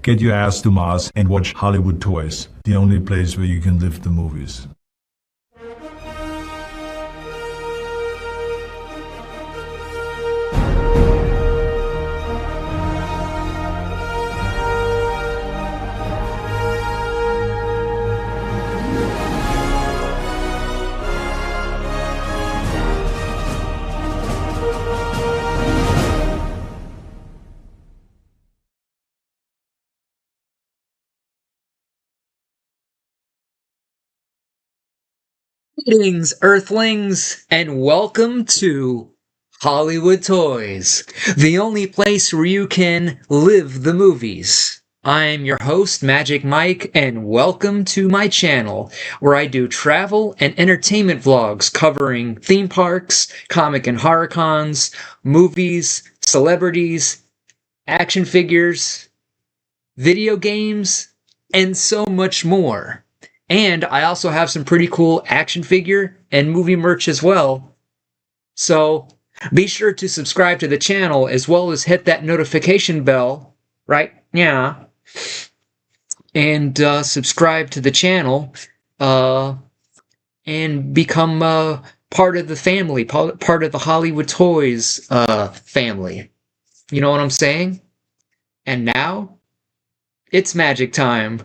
Get your ass to Mars and watch Hollywood Toys, the only place where you can live the movies. Greetings, Earthlings, and welcome to Hollywood Toys, the only place where you can live the movies. I'm your host, Magic Mike, and welcome to my channel, where I do travel and entertainment vlogs covering theme parks, comic and horror cons, movies, celebrities, action figures, video games, and so much more. And I also have some pretty cool action figure and movie merch as well. So be sure to subscribe to the channel as well as hit that notification bell, right? Yeah. And subscribe to the channel and become part of the family, part of the Hollywood Toys family. You know what I'm saying? And now, it's magic time.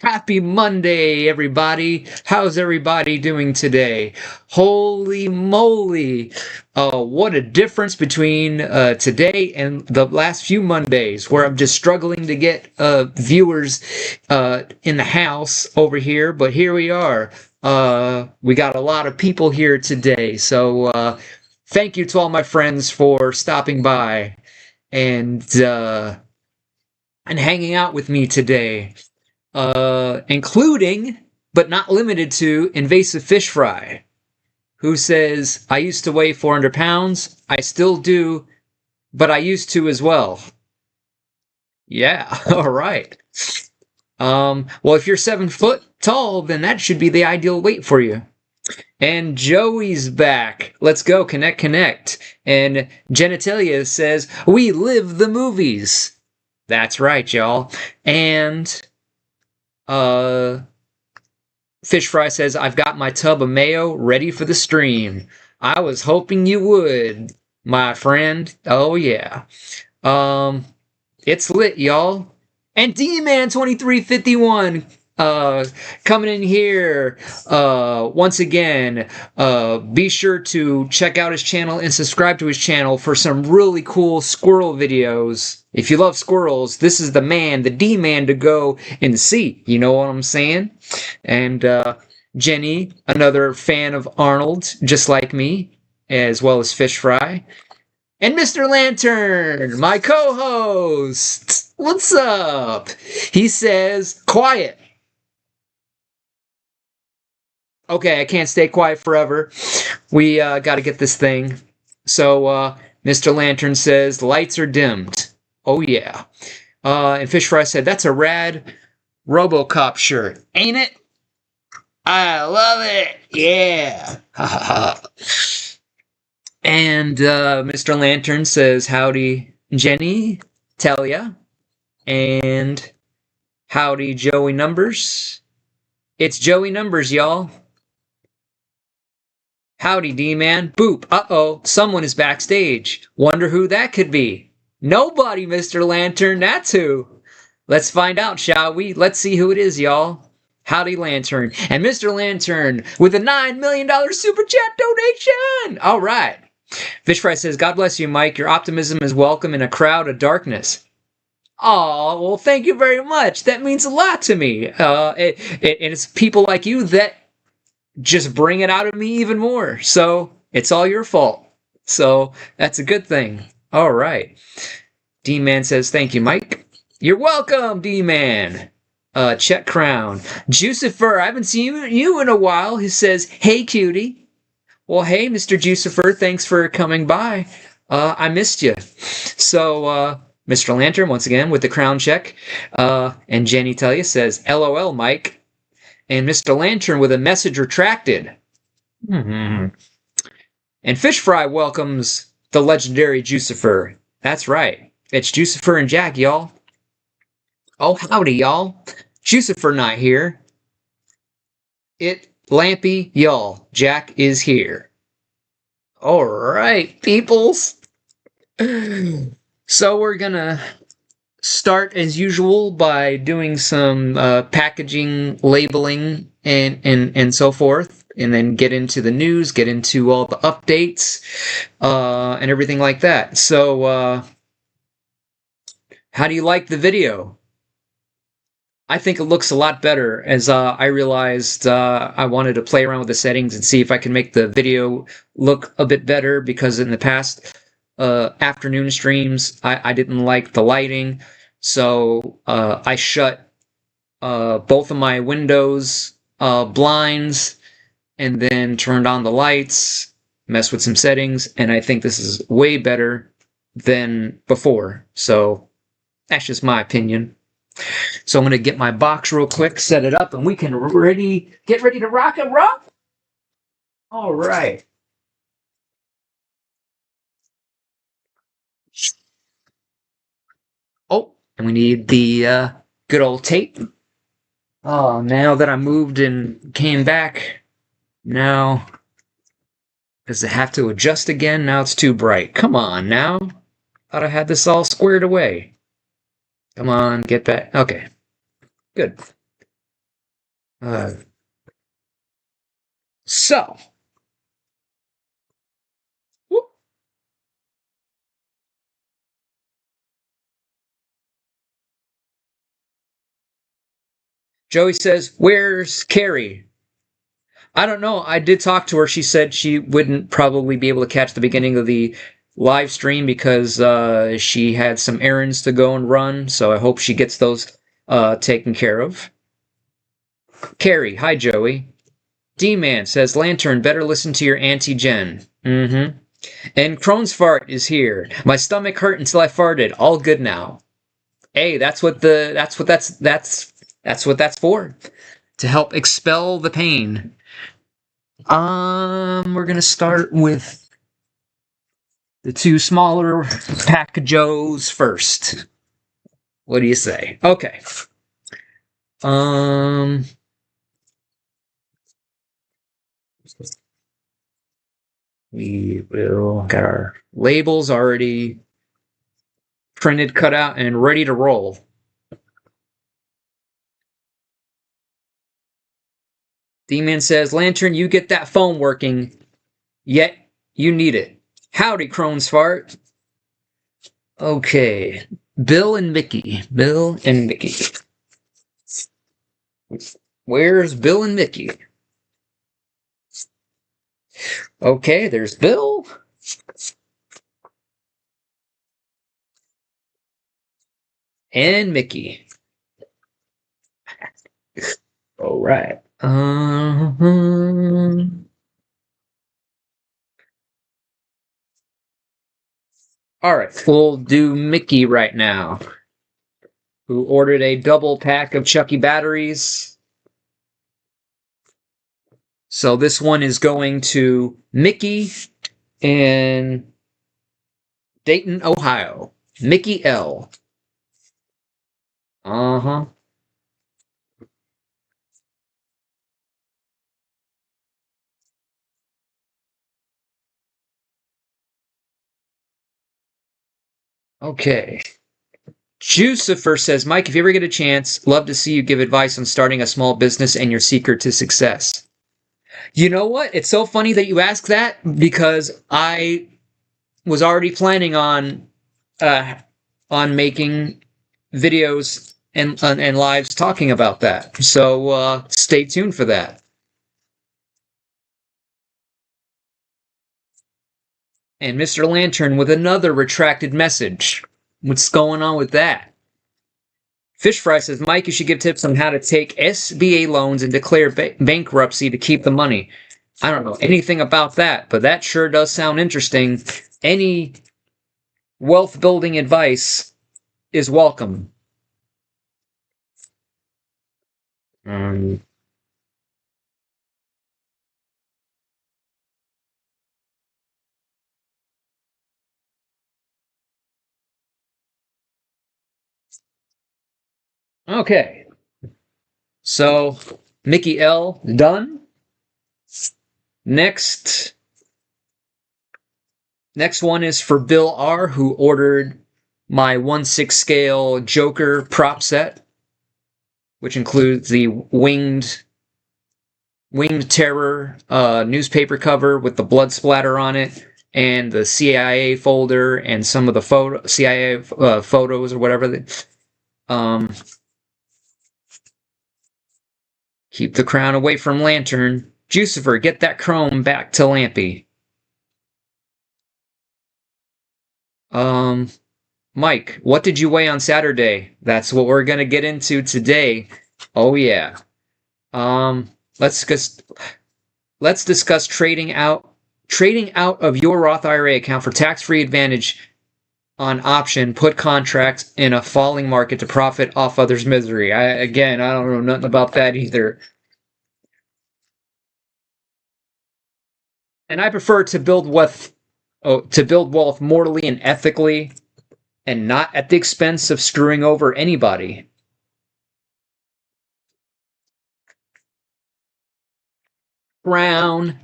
Happy Monday, everybody. How's everybody doing today? Holy moly. What a difference between today and the last few Mondays, where I'm just struggling to get viewers in the house over here. But here we are. We got a lot of people here today. So thank you to all my friends for stopping by and hanging out with me today. Including, but not limited to, Invasive Fish Fry, who says, I used to weigh 400 pounds, I still do, but I used to as well. Yeah, alright. Well, if you're 7 foot tall, then that should be the ideal weight for you. And Joey's back. Let's go, connect. And Genitalia says, we live the movies. That's right, y'all. And Fish Fry says, I've got my tub of mayo ready for the stream. I was hoping you would, my friend. Oh, yeah. It's lit, y'all. And D-Man2351 coming in here once again. Be sure to check out his channel and subscribe to his channel for some really cool squirrel videos. If you love squirrels, this is the man, the D-Man to go and see. You know what I'm saying? And Jenny, another fan of Arnold, just like me, as well as Fish Fry. And Mr. Lantern, my co-host. What's up? He says, quiet. Okay, I can't stay quiet forever. We got to get this thing. So Mr. Lantern says, lights are dimmed. Oh, yeah. And Fish Fry said, that's a rad RoboCop shirt, ain't it? I love it. Yeah. And Mr. Lantern says, howdy, Jenny, Talia. And howdy, Joey Numbers. It's Joey Numbers, y'all. Howdy, D-Man. Boop. Uh-oh, someone is backstage. Wonder who that could be. Nobody, Mr. Lantern. That's who. Let's find out, shall we? Let's see who it is, y'all. Howdy, Lantern. And Mr. Lantern with a $9 million super chat donation. All right. Fish Fry says, God bless you, Mike. Your optimism is welcome in a crowd of darkness. Oh, well, thank you very much. That means a lot to me. And it's people like you that just bring it out of me even more. So it's all your fault. So that's a good thing. All right. D-Man says, thank you, Mike. You're welcome, D-Man. Chet Crown. Jucifer, I haven't seen you in a while. He says, hey, cutie. Well, hey, Mr. Jucifer, thanks for coming by. I missed you. So, Mr. Lantern, once again, with the crown check. And Jenny Talia says, LOL, Mike. And Mr. Lantern with a message retracted. And Fish Fry welcomes the legendary Jucifer. That's right. It's Jucifer and Jack, y'all. Oh, howdy, y'all. Jucifer Knight here. Lampy, y'all. Jack is here. All right, peoples. So we're gonna start as usual by doing some packaging, labeling, and so forth, and then get into the news, get into all the updates, and everything like that. So, how do you like the video? I think it looks a lot better as I realized I wanted to play around with the settings and see if I can make the video look a bit better because in the past afternoon streams I didn't like the lighting. So I shut both of my windows blinds and then turned on the lights, messed with some settings, and I think this is way better than before. So that's just my opinion. So I'm going to get my box real quick, set it up, and we can get ready to rock and roll. All right. Oh, and we need the good old tape. Oh, now that I moved and came back, now does it have to adjust again? Now it's too bright. Come on now. Thought I had this all squared away. Come on, get back. Okay, good. Uh, so, whoop. Joey says, "Where's Carrie?" I don't know. I did talk to her. She said she wouldn't probably be able to catch the beginning of the live stream because she had some errands to go and run. So I hope she gets those taken care of. Carrie, hi Joey. D-Man says, Lantern, better listen to your Auntie Jen. Mm-hmm. And Crone's fart is here. My stomach hurt until I farted. All good now. Hey, that's what that's for. To help expel the pain. We're gonna start with the two smaller pack of Joes first. What do you say? Okay. Um, we will got our labels already printed, cut out, and ready to roll. D-Man says, Lantern, you get that phone working, yet you need it. Howdy, Crone's fart. Okay. Bill and Mickey. Bill and Mickey. Where's Bill and Mickey? Okay, there's Bill. And Mickey. All right. All right, we'll do Mickey right now, who ordered a double pack of Chucky batteries. So this one is going to Mickey in Dayton, Ohio. Mickey L. Uh-huh. Okay. Jucifer says, Mike, if you ever get a chance, love to see you give advice on starting a small business and your secret to success. You know what? It's so funny that you ask that because I was already planning uh, on making videos and lives talking about that. So stay tuned for that. And Mr. Lantern with another retracted message. What's going on with that? Fish Fry says, Mike, you should give tips on how to take SBA loans and declare bankruptcy to keep the money. I don't know anything about that, but that sure does sound interesting. Any wealth building advice is welcome. Um, Okay. So, Mickey L. done. Next one is for Bill R., who ordered my 1/6 scale Joker prop set, which includes the Winged Terror newspaper cover with the blood splatter on it, and the CIA folder, and some of the CIA photos or whatever. Um, Keep the crown away from Lantern. Jucifer, get that chrome back to Lampy. Um, Mike, what did you weigh on Saturday? That's what we're gonna get into today. Oh yeah. Um, let's discuss trading out of your Roth IRA account for tax-free advantage on option put contracts in a falling market to profit off others' misery. I don't know nothing about that either. And I prefer to build wealth morally and ethically, and not at the expense of screwing over anybody. Crown.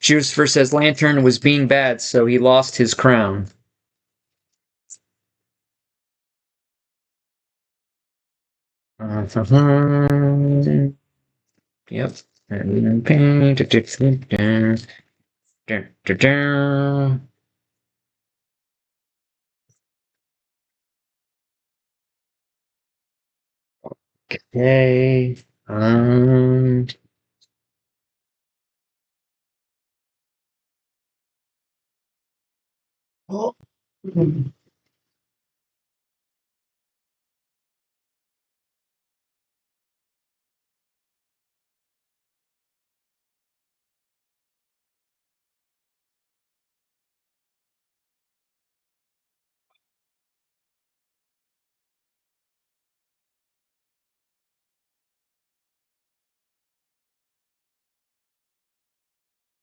Jucifer says Lantern was being bad, so he lost his crown. Yep. Okay. Oh.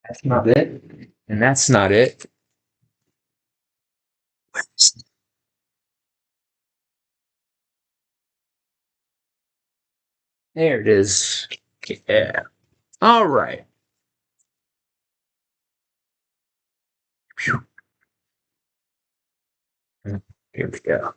That's not it. And that's not it. There it is. Yeah. All right. Phew. Here we go.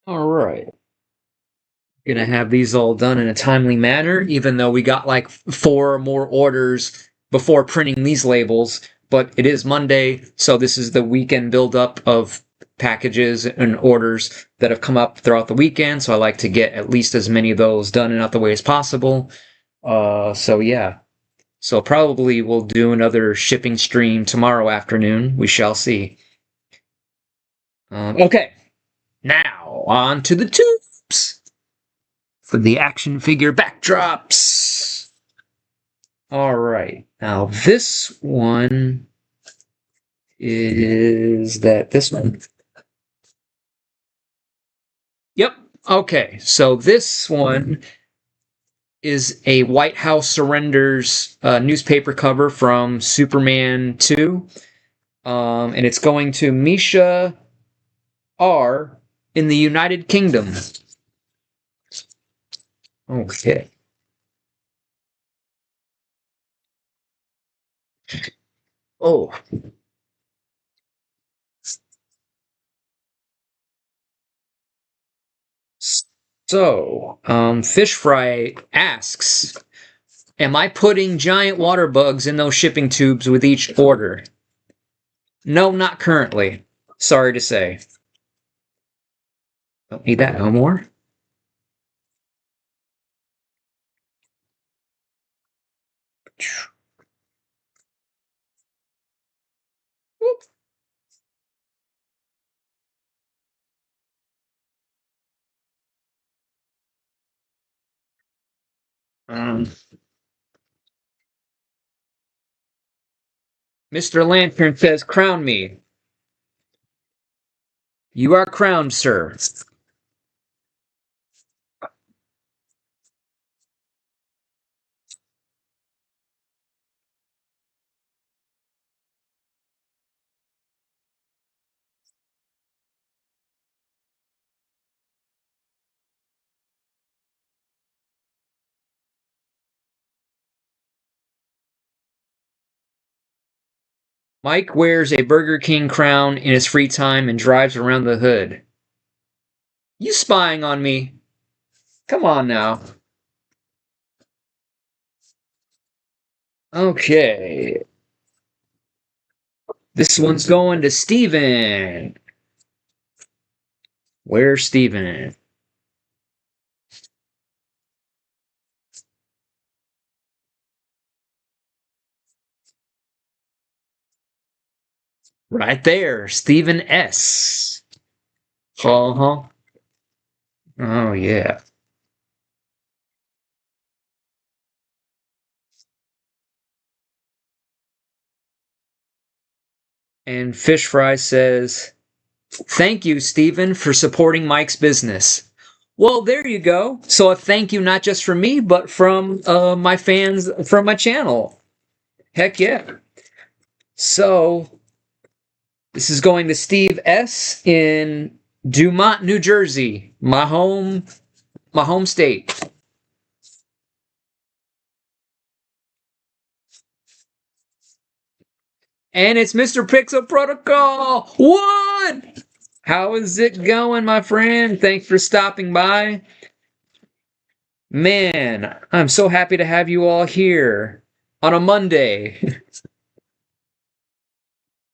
All right. Gonna have these all done in a timely manner, even though we got like 4 more orders before printing these labels. But it is Monday, so this is the weekend buildup of packages and orders that have come up throughout the weekend. So I like to get at least as many of those done and out the way as possible. So yeah. So probably we'll do another shipping stream tomorrow afternoon. We shall see. Okay, now on to the tubes for the action figure backdrops. All right. Now this one is this one. Yep. Okay. So this one is a White House surrenders newspaper cover from Superman 2. And it's going to Misha R in the United Kingdom. Okay. Oh, so, Fish Fry asks, am I putting giant water bugs in those shipping tubes with each order? No, not currently. Sorry to say. Don't need that no more. Mr. Lantern says, crown me. You are crowned, sir. Mike wears a Burger King crown in his free time and drives around the hood. You spying on me? Come on now. Okay. This one's going to Steven. Where's Steven? Right there, Steven S. Uh-huh. Oh, yeah. And Fish Fry says, thank you, Steven, for supporting Mike's business. Well, there you go. So a thank you not just from me, but from my fans from my channel. Heck yeah. So this is going to Steve S. in Dumont, New Jersey, my home state. And it's Mr. Pixel Protocol. What? How is it going, my friend? Thanks for stopping by. Man, I'm so happy to have you all here on a Monday.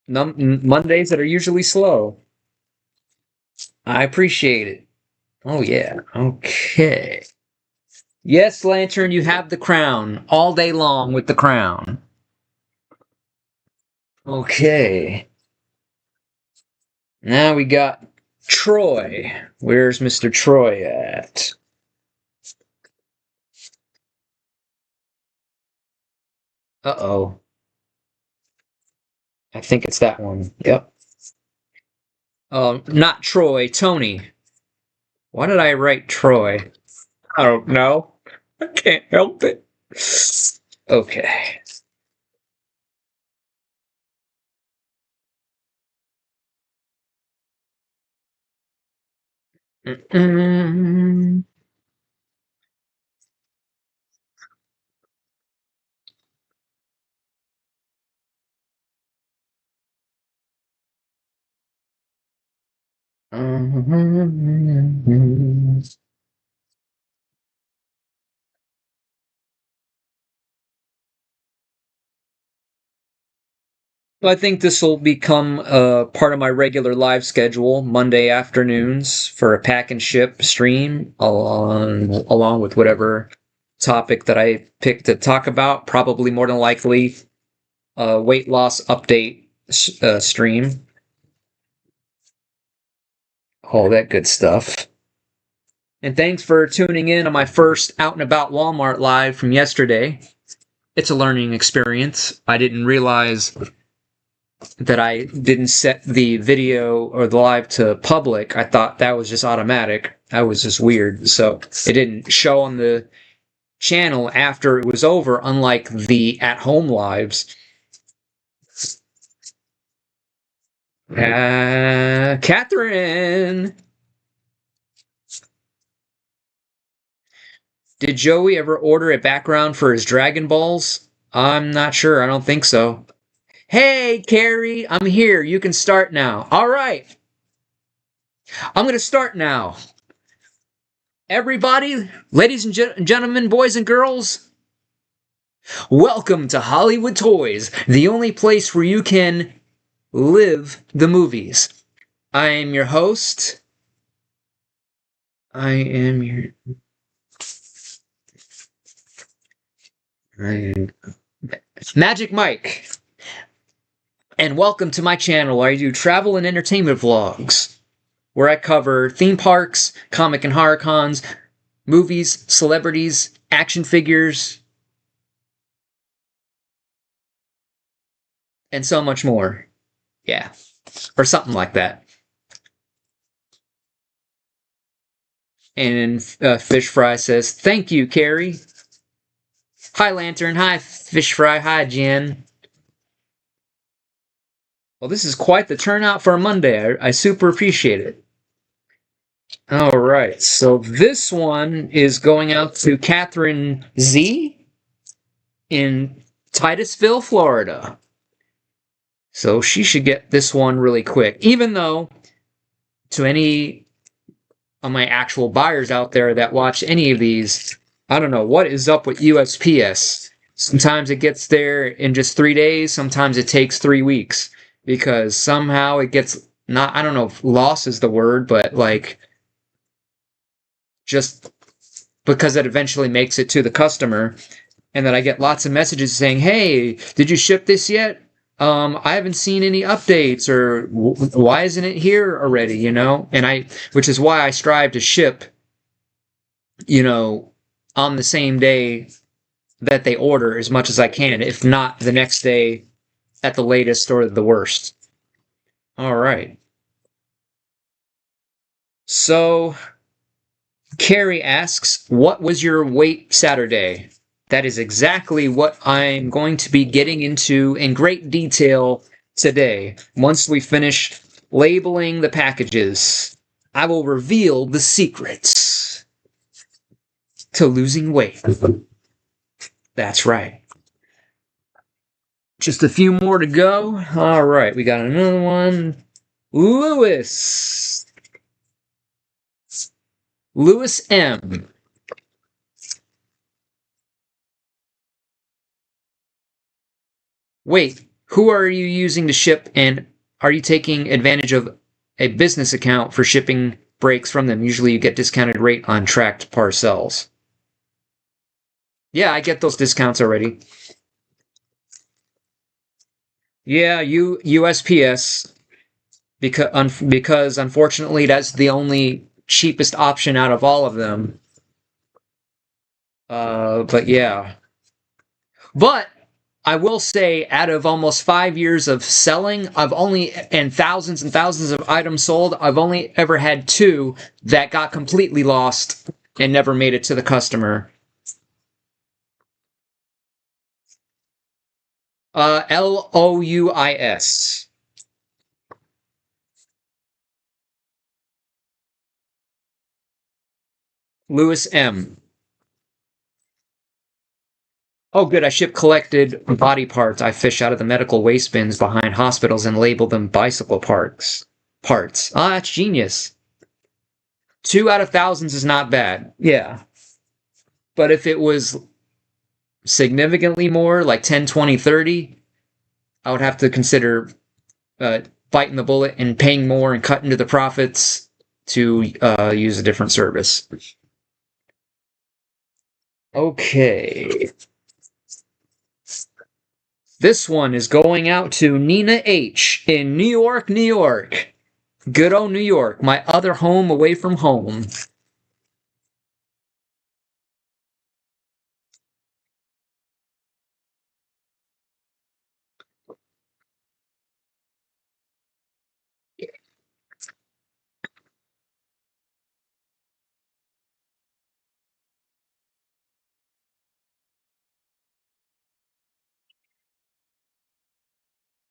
Mondays that are usually slow. I appreciate it. Oh, yeah. Okay. Yes, Lantern, you have the crown. All day long with the crown. Okay. Now we got Troy. Where's Mr. Troy at? Uh-oh. I think it's that one. Yep. Not Troy, Tony. Why did I write Troy? I don't know. I can't help it. Okay. Mm-mm. So I think this will become part of my regular live schedule, Monday afternoons for a pack and ship stream, along with whatever topic that I pick to talk about. Probably more than likely, weight loss update stream. All that good stuff. And thanks for tuning in on my first Out and About Walmart live from yesterday. It's a learning experience. I didn't realize that I didn't set the video or the live to public. I thought that was just automatic. That was just weird. So it didn't show on the channel after it was over, unlike the at-home lives. Catherine! Did Joey ever order a background for his Dragon Balls? I'm not sure. I don't think so. Hey, Carrie, I'm here. You can start now. All right. I'm going to start now. Everybody, ladies and gentlemen, boys and girls, welcome to Hollywood Toys, the only place where you can live the movies. I am your host. I am your... Magic Mike. And welcome to my channel where I do travel and entertainment vlogs, where I cover theme parks, comic and horror cons, movies, celebrities, action figures, and so much more. Yeah. Or something like that. And Fish Fry says, "Thank you, Carrie." Hi, Lantern. Hi, Fish Fry. Hi, Jen. Well, this is quite the turnout for a Monday. I super appreciate it. All right. So this one is going out to Catherine Z in Titusville, Florida. So she should get this one really quick. Even though, to any of my actual buyers out there that watch any of these, I don't know what is up with USPS. Sometimes it gets there in just 3 days. Sometimes it takes 3 weeks because somehow it gets not, I don't know if loss is the word, but like just because it eventually makes it to the customer. And then I get lots of messages saying, "Hey, did you ship this yet? I haven't seen any updates," or "Why isn't it here already?" You know, which is why I strive to ship, on the same day that they order as much as I can, if not the next day at the latest or the worst. All right. So Carrie asks, "What was your weight Saturday?" That is exactly what I'm going to be getting into in great detail today. Once we finish labeling the packages, I will reveal the secrets to losing weight. That's right. Just a few more to go. All right, we got another one. Lewis M. Wait, who are you using to ship, and are you taking advantage of a business account for shipping breaks from them? Usually you get discounted rate on tracked parcels. Yeah, I get those discounts already. Yeah, USPS, because unfortunately that's the only cheapest option out of all of them. But yeah. But I will say, out of almost 5 years of selling, and thousands of items sold, I've only ever had 2 that got completely lost and never made it to the customer. Louis. Lewis M. Oh, good. I ship collected body parts I fish out of the medical waste bins behind hospitals and label them bicycle parts. Ah, that's genius. 2 out of thousands is not bad. Yeah. But if it was significantly more, like 10, 20, 30, I would have to consider biting the bullet and paying more and cutting to the profits to use a different service. Okay. This one is going out to Nina H. in New York, New York. Good old New York, my other home away from home.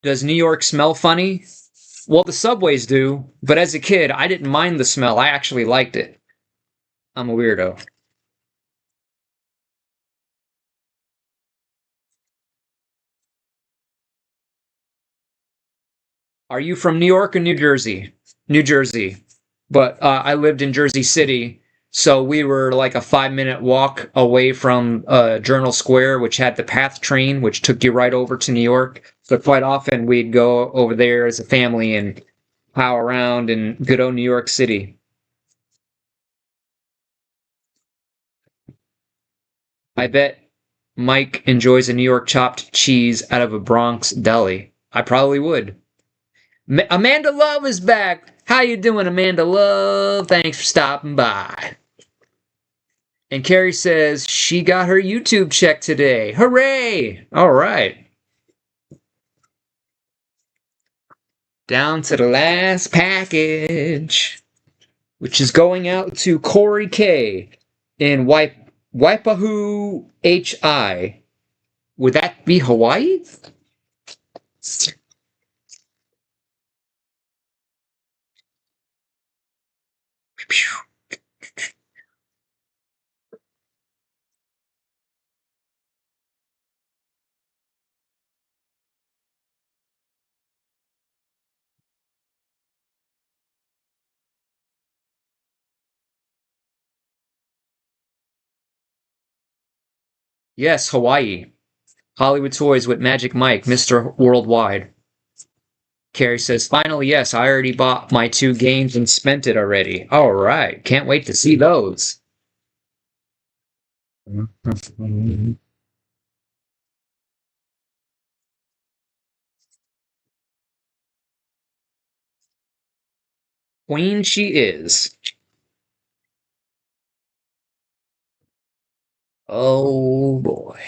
Does New York smell funny? Well, the subways do, but as a kid, I didn't mind the smell. I actually liked it. I'm a weirdo. Are you from New York or New Jersey? New Jersey. But I lived in Jersey City, so we were like a 5-minute walk away from Journal Square, which had the PATH train, which took you right over to New York. So quite often we'd go over there as a family and pow around in good old New York City. I bet Mike enjoys a New York chopped cheese out of a Bronx deli. I probably would. Amanda Love is back. How you doing, Amanda Love? Thanks for stopping by. And Carrie says she got her YouTube check today. Hooray! All right. Down to the last package, which is going out to Corey K in Waipahu HI. Would that be Hawaii? Yes, Hawaii. Hollywood Toys with Magic Mike, Mr. Worldwide. Carrie says, finally, yes, I already bought my 2 games and spent it already. All right. Can't wait to see those. Queen she is. Oh, boy.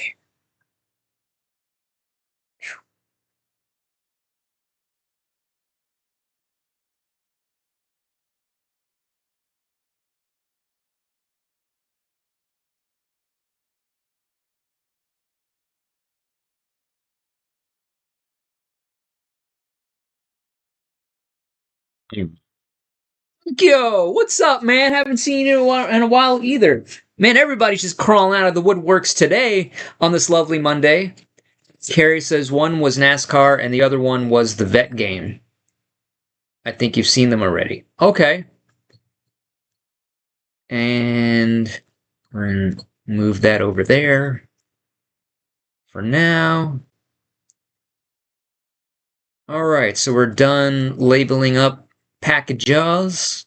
Yo, what's up, man? Haven't seen you in a while either. Man, everybody's just crawling out of the woodworks today on this lovely Monday. Carrie says one was NASCAR and the other one was the vet game. I think you've seen them already. Okay. And we're going to move that over there for now. All right, so we're done labeling up packages.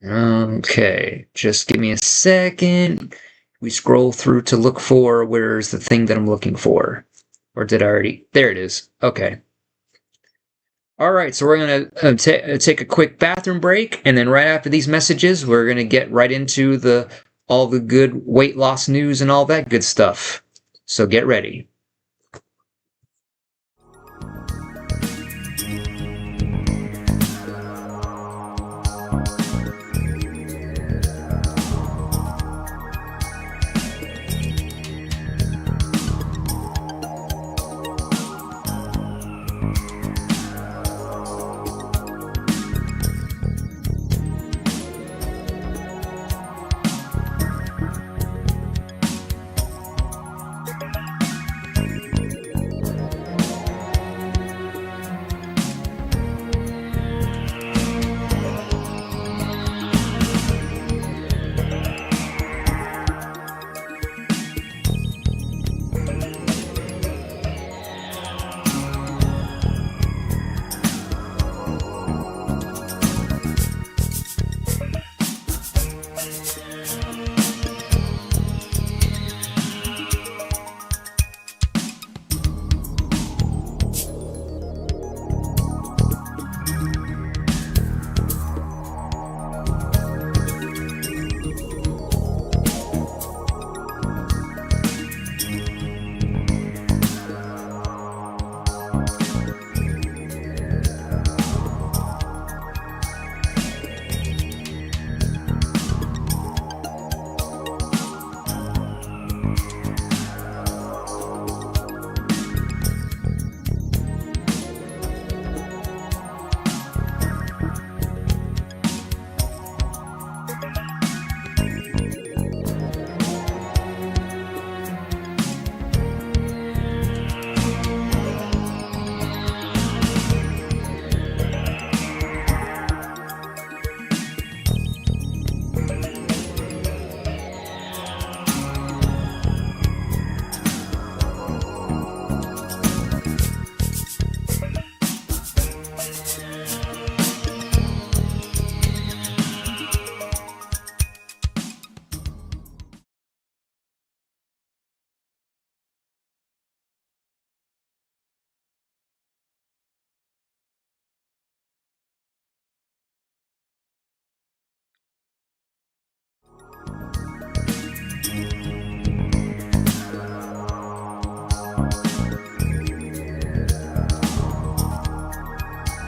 Okay, just give me a second. We scroll through to look for where's the thing that I'm looking for. Or did I already? There it is. Okay. All right, so we're going to take a quick bathroom break, and then right after these messages, we're going to get right into all the good weight loss news and all that good stuff. So get ready.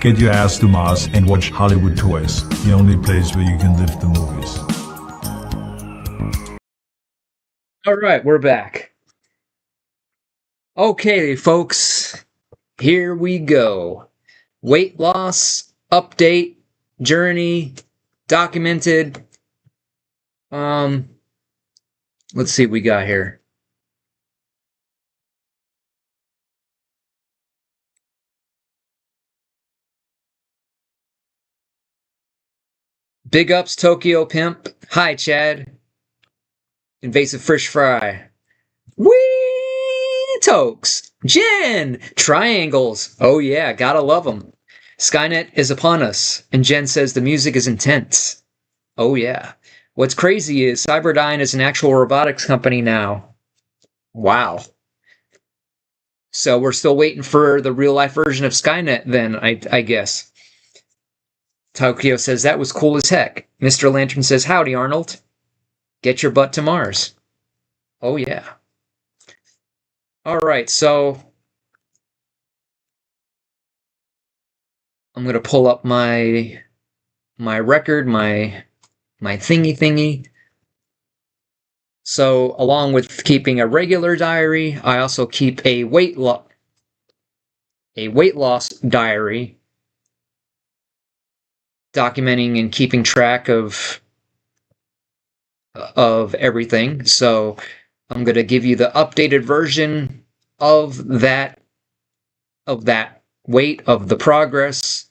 Get your ass to Mars and watch Hollywood Toys, the only place where you can live the movies. All right, we're back. Okay, folks, here we go. Weight loss, update, journey, documented. Let's see what we got here. Big ups, Tokyo Pimp. Hi, Chad. Invasive Fish Fry. Wee Tokes. Jen. Triangles. Oh yeah, gotta love them. Skynet is upon us, and Jen says the music is intense. Oh yeah. What's crazy is Cyberdyne is an actual robotics company now. Wow. So we're still waiting for the real life version of Skynet then, I guess. Tokyo says that was cool as heck. Mr. Lantern says, howdy, Arnold. Get your butt to Mars. Oh yeah. Alright, so I'm gonna pull up my record, my thingy. So along with keeping a regular diary, I also keep a weight loss diary, documenting and keeping track of everything. So I'm going to give you the updated version of that weight, of the progress,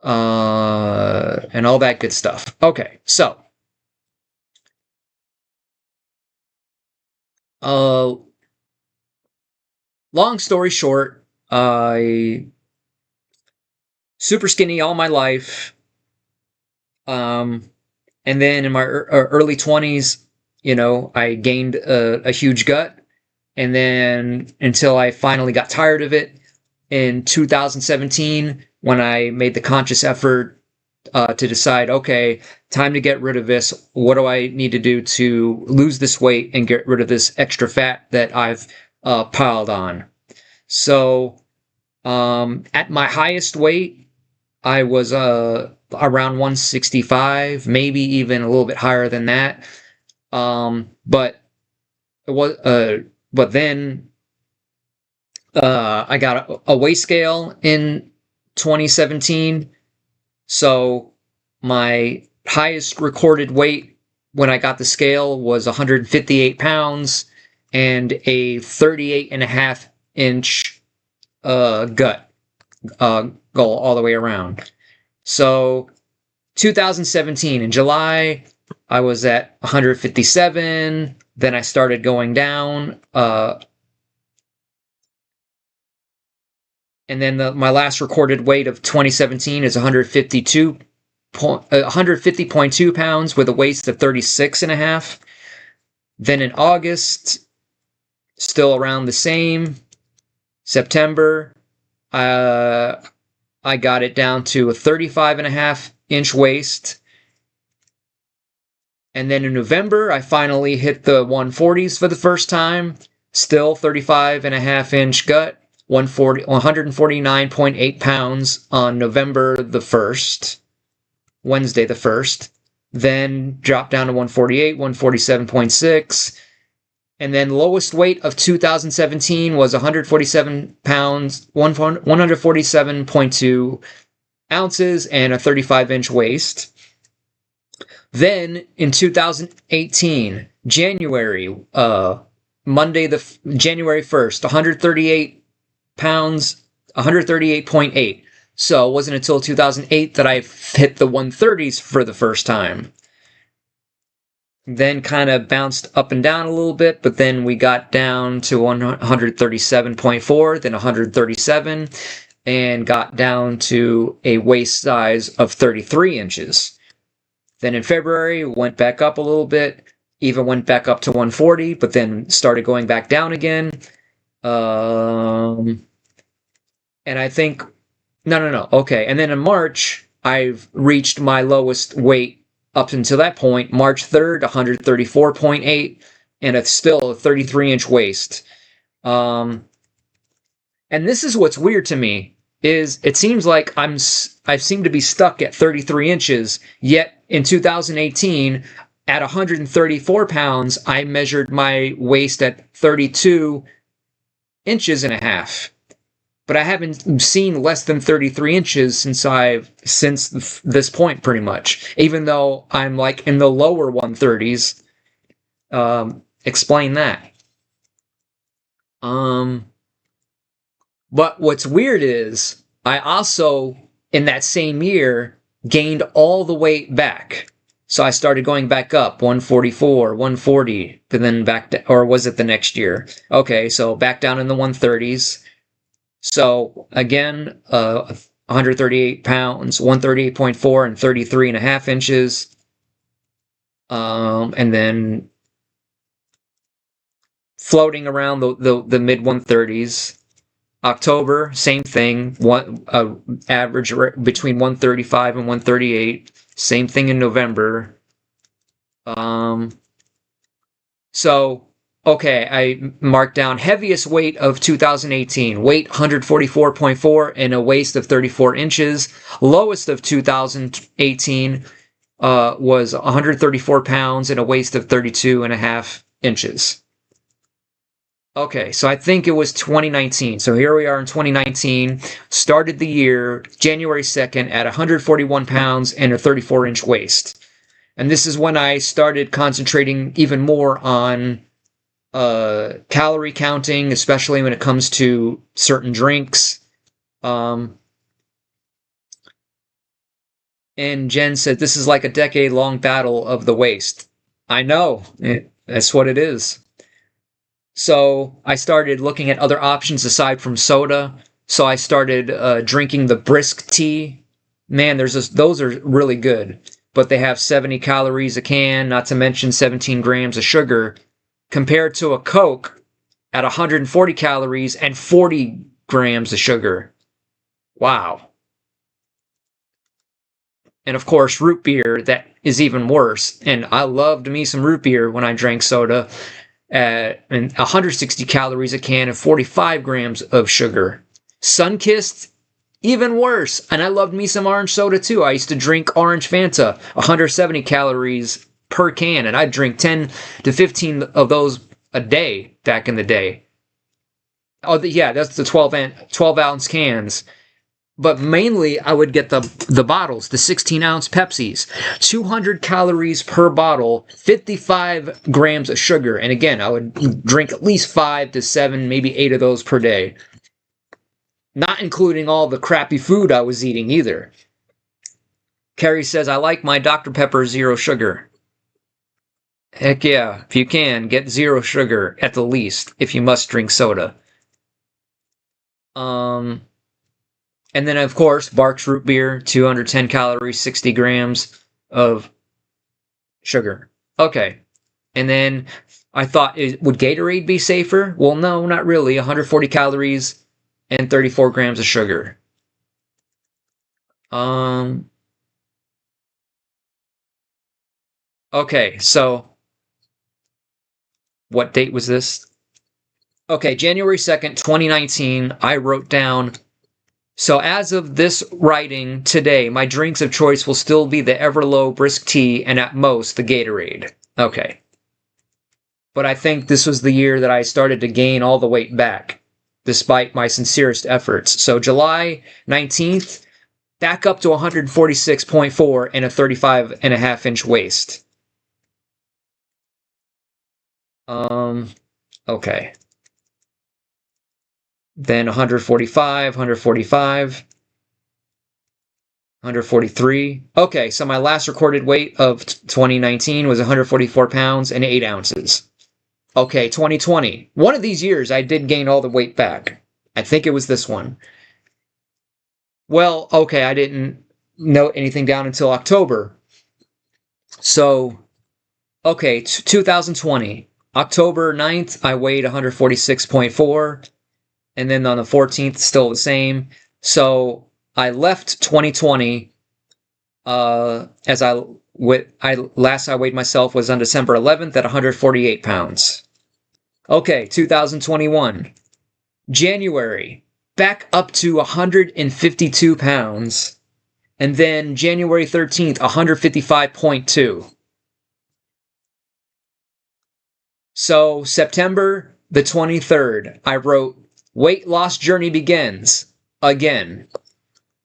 and all that good stuff. Okay, so long story short, I super skinny all my life. And then in my early 20s, I gained a huge gut. And then until I finally got tired of it in 2017, when I made the conscious effort to decide, okay, time to get rid of this. What do I need to do to lose this weight and get rid of this extra fat that I've piled on? So at my highest weight, I was around 165, maybe even a little bit higher than that. But it was, but then I got a weight scale in 2017. So my highest recorded weight when I got the scale was 158 pounds and a 38.5-inch gut goal all the way around. So 2017 in July, I was at 157. Then I started going down. And then my last recorded weight of 2017 is 150.2 pounds with a waist of 36.5. Then in August, still around the same. September, I got it down to a 35.5-inch waist. And then in November, I finally hit the 140s for the first time. Still 35.5-inch gut. 149.8 pounds on November the 1st, Wednesday the 1st. Then dropped down to 148, 147.6. And then lowest weight of 2017 was 147 pounds, 147.2 ounces, and a 35-inch waist. Then in 2018, January, Monday January 1st, 138 pounds, 138.8. So it wasn't until 2008 that I hit the 130s for the first time. Then kind of bounced up and down a little bit, but then we got down to 137.4, then 137, and got down to a waist size of 33 inches. Then in February, went back up a little bit, even went back up to 140, but then started going back down again. And I think, no. Okay. And then in March, I've reached my lowest weight up until that point, March 3rd, 134.8, and it's still a 33-inch waist. And this is what's weird to me, is it seems like I seem to be stuck at 33 inches, yet in 2018, at 134 pounds, I measured my waist at 32 inches and a half. But I haven't seen less than 33 inches since this point, pretty much. Even though I'm like in the lower 130s. Explain that. But what's weird is I also, in that same year, gained all the weight back. So I started going back up, 144, 140, but then back to, or was it the next year? Okay, so back down in the 130s. So again, 138 pounds, 138.4 and 33.5 inches. And then floating around the mid 130s. October, same thing, average between 135 and 138. Same thing in November. So, okay, I marked down heaviest weight of 2018, weight 144.4 and a waist of 34 inches. Lowest of 2018 was 134 pounds and a waist of 32.5 inches. Okay, so I think it was 2019. So here we are in 2019. Started the year January 2nd at 141 pounds and a 34-inch waist. And this is when I started concentrating even more on calorie counting, especially when it comes to certain drinks. And Jen said, this is like a decade-long battle of the waist. I know. That's what it is. So I started looking at other options aside from soda. So I started drinking the brisk tea. Man, those are really good. But they have 70 calories a can, not to mention 17 grams of sugar, compared to a Coke at 140 calories and 40 grams of sugar. Wow. And of course, root beer, that is even worse. And I loved me some root beer when I drank soda. And 160 calories a can and 45 grams of sugar. Sunkist, even worse. And I loved me some orange soda too. I used to drink orange Fanta, 170 calories per can, and I'd drink 10 to 15 of those a day back in the day. Oh, yeah, that's the 12-ounce cans. But mainly, I would get the bottles, the 16-ounce Pepsis. 200 calories per bottle, 55 grams of sugar. And again, I would drink at least 5 to 7, maybe 8 of those per day. Not including all the crappy food I was eating either. Carrie says, I like my Dr. Pepper zero sugar. Heck yeah, if you can, get zero sugar at the least, if you must drink soda. And then, of course, Barq's root beer, 210 calories, 60 grams of sugar. Okay. And then I thought, would Gatorade be safer? Well, no, not really. 140 calories and 34 grams of sugar. Okay, so what date was this? Okay, January 2nd, 2019, I wrote down, so as of this writing today, my drinks of choice will still be the Everlow brisk tea and at most the Gatorade. Okay. But I think this was the year that I started to gain all the weight back, despite my sincerest efforts. So July 19th, back up to 146.4 and a 35.5-inch waist. Okay. Then 145, 145, 143. Okay, so my last recorded weight of 2019 was 144 pounds and 8 ounces. Okay, 2020. One of these years I did gain all the weight back. I think it was this one. Well, okay, I didn't note anything down until October. So, okay, 2020. October 9th, I weighed 146.4. And then on the 14th, still the same. So I left 2020 as last I weighed myself was on December 11th at 148 pounds. Okay, 2021. January. back up to 152 pounds. And then January 13th, 155.2. So September the 23rd, I wrote, weight loss journey begins again.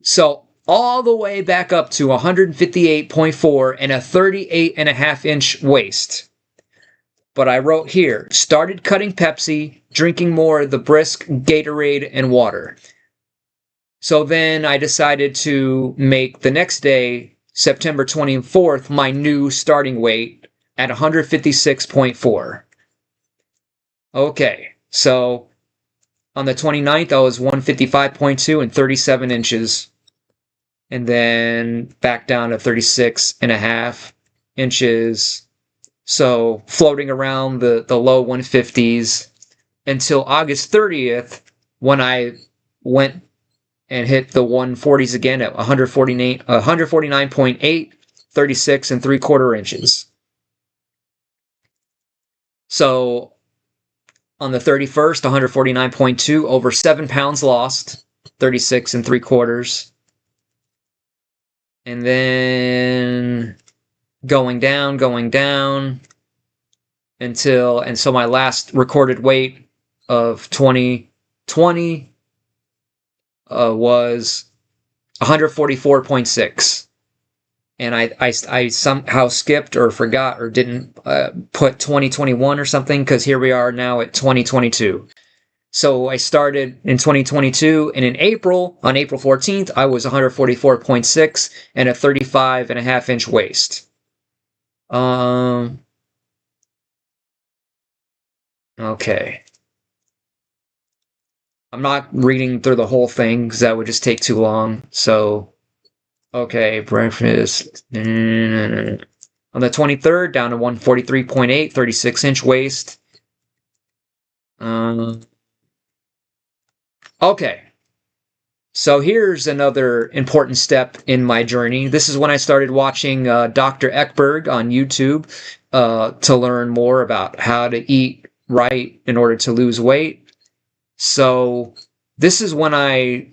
So all the way back up to 158.4 and a 38.5-inch waist. But I wrote here, started cutting Pepsi, drinking more of the brisk Gatorade and water. So then I decided to make the next day, September 24th, my new starting weight at 156.4. Okay, so on the 29th, I was 155.2 and 37 inches. And then back down to 36.5 inches. So floating around the low 150s until August 30th, when I went and hit the 140s again at 149.8, 36 and 3/4 inches. So on the 31st, 149.2, over 7 pounds lost, 36 and 3/4. And then going down until, and so my last recorded weight of 2020 was 144.6. And I somehow skipped or forgot or didn't put 2021 or something, because here we are now at 2022. So I started in 2022, and in April, on April 14th, I was 144.6 and a 35.5-inch waist. Okay. I'm not reading through the whole thing because that would just take too long. So, okay, breakfast. On the 23rd, down to 143.8, 36-inch waist. Okay. So here's another important step in my journey. This is when I started watching Dr. Ekberg on YouTube to learn more about how to eat right in order to lose weight. So this is when I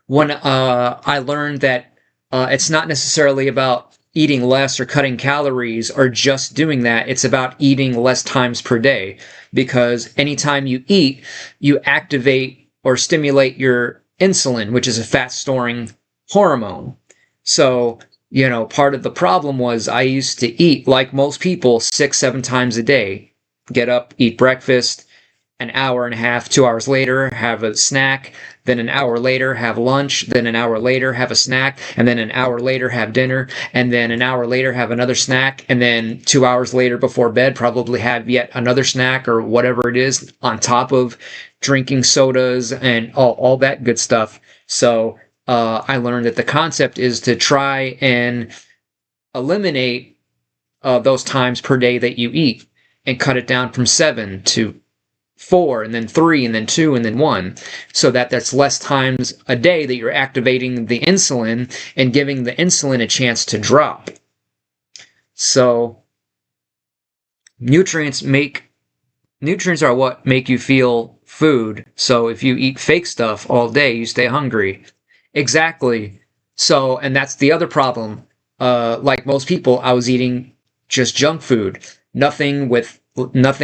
I learned that it's not necessarily about eating less or cutting calories or just doing that. It's about eating less times per day, because anytime you eat, you activate or stimulate your insulin, which is a fat-storing hormone. So, part of the problem was I used to eat, like most people, 6-7 times a day. Get up, eat breakfast, an hour and a half, 2 hours later, have a snack, then an hour later, have lunch, then an hour later, have a snack, and then an hour later, have dinner, and then an hour later, have another snack, and then 2 hours later before bed, probably have yet another snack or whatever it is, on top of drinking sodas and all that good stuff. So I learned that the concept is to try and eliminate those times per day that you eat, and cut it down from 7 to 4, and then 3, and then 2, and then 1, so that that's less times a day that you're activating the insulin and giving the insulin a chance to drop. So nutrients are what make you feel food. So if you eat fake stuff all day, you stay hungry. Exactly. So, and that's the other problem. Like most people, I was eating just junk food. Nothing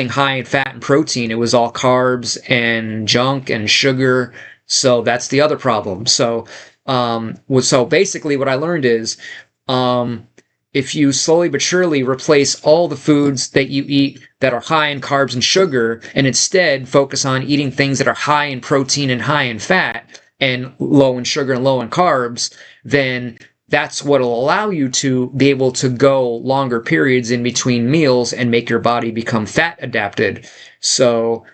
high in fat and protein. It was all carbs and junk and sugar. So that's the other problem. So, so basically what I learned is, if you slowly but surely replace all the foods that you eat that are high in carbs and sugar, and instead focus on eating things that are high in protein and high in fat and low in sugar and low in carbs, then that's what will allow you to be able to go longer periods in between meals and make your body become fat adapted. So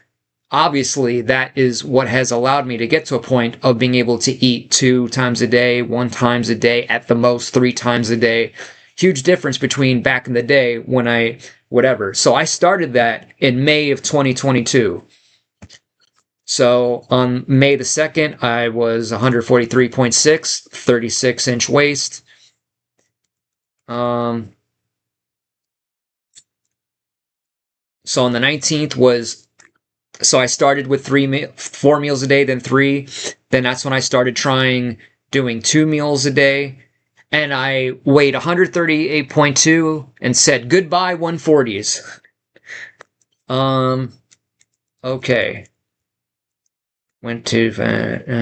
obviously that is what has allowed me to get to a point of being able to eat 2 times a day, 1 times a day, at the most 3 times a day. Huge difference between back in the day when whatever. So I started that in May of 2022. So on May the 2nd, I was 143.6, 36-inch waist. So on the 19th was So I started with 4 meals a day, then 3. Then that's when I started trying doing 2 meals a day. And I weighed 138.2 and said goodbye 140s. Okay. Went to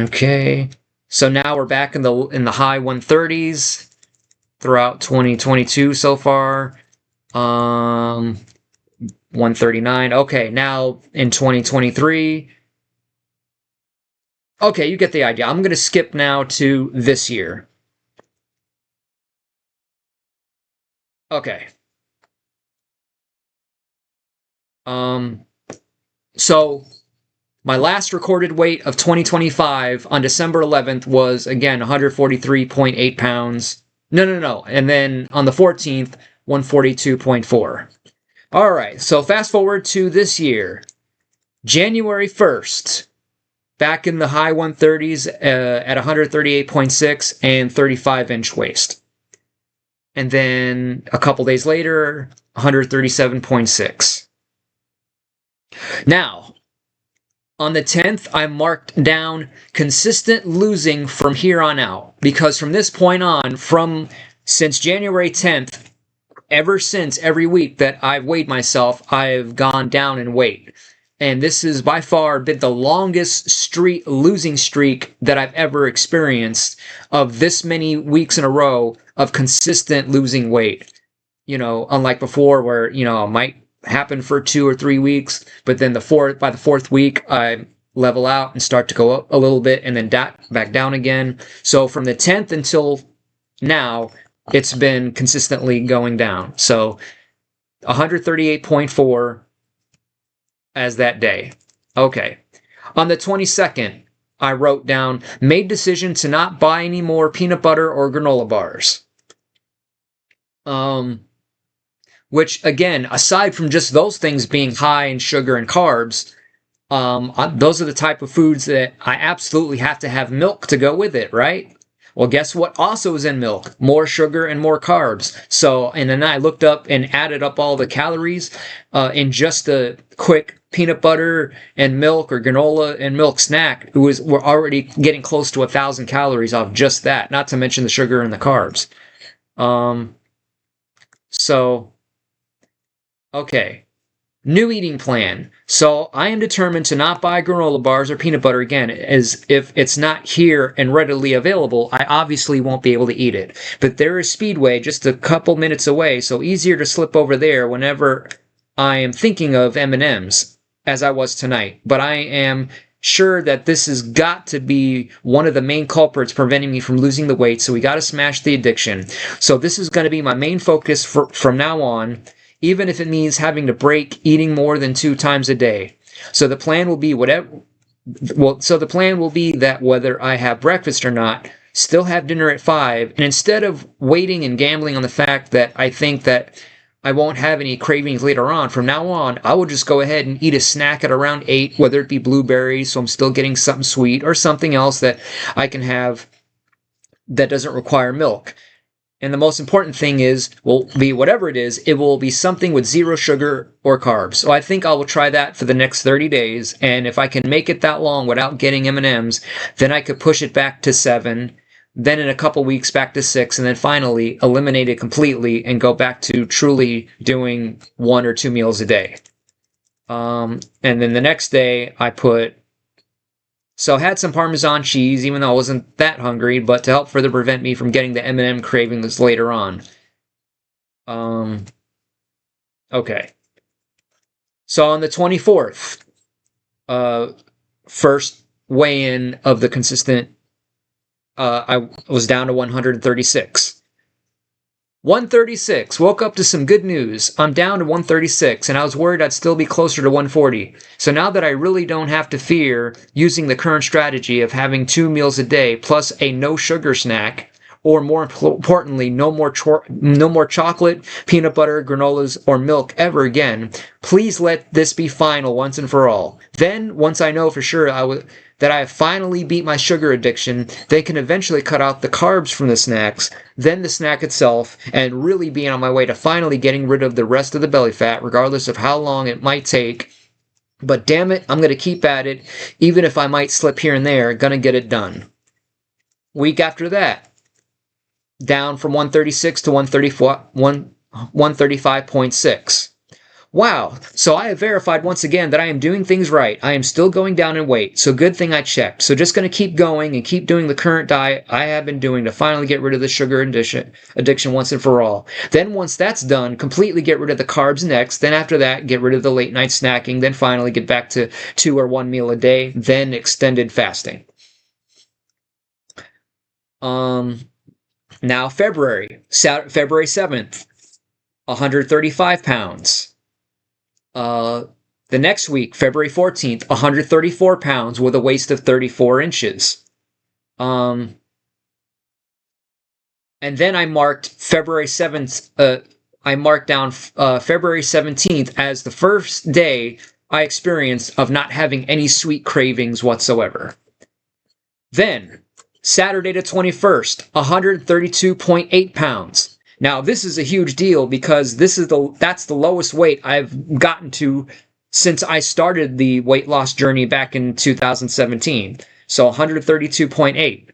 okay. So now we're back in the high 130s throughout 2022 so far. 139. Okay, now in 2023. Okay, you get the idea. I'm going to skip now to this year. Okay. So my last recorded weight of 2025 on December 11th was, again, 143.8 pounds. No. And then on the 14th, 142.4. All right, so fast forward to this year. January 1st, back in the high 130s at 138.6 and 35-inch waist. And then a couple days later, 137.6. Now, on the 10th, I marked down consistent losing from here on out. Because from this point on, since January 10th, ever since every week that I've weighed myself, I've gone down in weight. And this has by far been the longest losing streak that I've ever experienced, of this many weeks in a row of consistent losing weight. Unlike before where, it might happen for 2 or 3 weeks, but then by the fourth week, I level out and start to go up a little bit and then back down again. So from the 10th until now, it's been consistently going down. So 138.4 as that day. Okay. On the 22nd, I wrote down, made decision to not buy any more peanut butter or granola bars. Which, again, aside from just those things being high in sugar and carbs, those are the type of foods that I absolutely have to have milk to go with it, right? Well, guess what also is in milk? More sugar and more carbs. So, and then I looked up and added up all the calories in just a quick peanut butter and milk or granola and milk snack. We're already getting close to 1,000 calories off just that, not to mention the sugar and the carbs. Okay. New eating plan. So I am determined to not buy granola bars or peanut butter again, as if it's not here and readily available, I obviously won't be able to eat it. But there is Speedway just a couple minutes away, so easier to slip over there whenever I am thinking of M&Ms, as I was tonight. But I am sure that this has got to be one of the main culprits preventing me from losing the weight, so we got to smash the addiction. So this is going to be my main focus from now on, even if it means having to break eating more than 2 times a day. So the plan will be that whether I have breakfast or not, still have dinner at 5, and instead of waiting and gambling on the fact that I think that I won't have any cravings later on, from now on, I will just go ahead and eat a snack at around 8, whether it be blueberries, so I'm still getting something sweet, or something else that I can have that doesn't require milk. And the most important thing will be whatever it is, it will be something with 0 sugar or carbs. So I think I will try that for the next 30 days. And if I can make it that long without getting M&Ms, then I could push it back to 7. Then in a couple weeks back to 6. And then finally eliminate it completely and go back to truly doing 1 or 2 meals a day. And then the next day So I had some Parmesan cheese, even though I wasn't that hungry, but to help further prevent me from getting the M&M cravings later on. Okay. So on the 24th, first weigh-in of the consistent, I was down to 136. 136. Woke up to some good news. I'm down to 136, and I was worried I'd still be closer to 140. So now that I really don't have to fear using the current strategy of having 2 meals a day plus a no sugar snack, or more importantly, no more chocolate, peanut butter, granolas, or milk ever again, please let this be final once and for all. Then, once I know for sure that I have finally beat my sugar addiction, they can eventually cut out the carbs from the snacks, then the snack itself, and really be on my way to finally getting rid of the rest of the belly fat, regardless of how long it might take But damn it, I'm going to keep at it. Even if I might slip here and there, going to get it done. Week after that, down from 136 to 135.6. Wow, so I have verified once again that I am doing things right. I am still going down in weight, so good thing I checked. So just going to keep going and keep doing the current diet I have been doing to finally get rid of the sugar addiction once and for all. Then once that's done, completely get rid of the carbs next. Then after that, get rid of the late night snacking. Then finally get back to 2 or 1 meal a day. Then extended fasting. Now February 7th, 135 pounds. The next week, February 14th, 134 pounds with a waist of 34 inches. And then I marked February 7th, I marked down February 17th as the first day I experienced of not having any sweet cravings whatsoever. Then, Saturday the 21st, 132.8 pounds. Now, this is a huge deal because that's the lowest weight I've gotten to since I started the weight loss journey back in 2017. So 132.8.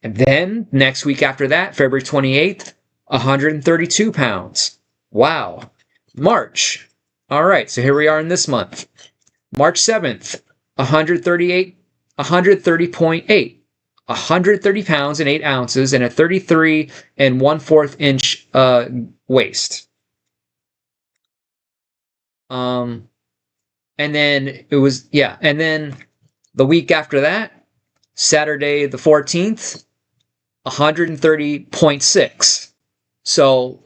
And then next week after that, February 28th, 132 pounds. Wow. March. All right, so here we are in this month. March 7th, 130.8. 130 pounds and 8 ounces and a 33 1/4 inch waist. And then it was, and then the week after that, Saturday the 14th, 130.6. So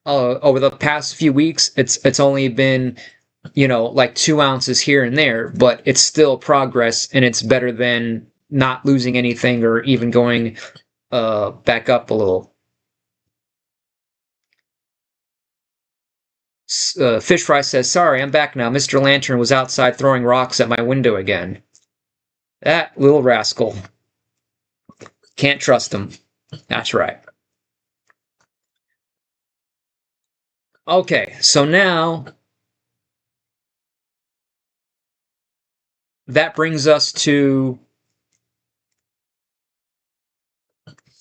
over the past few weeks, it's only been, like 2 ounces here and there, but it's still progress, and it's better than not losing anything or even going back up a little. Fish Fry says, sorry, I'm back now. Mr. Lantern was outside throwing rocks at my window again. That little rascal. Can't trust him. That's right. Okay, so now that brings us to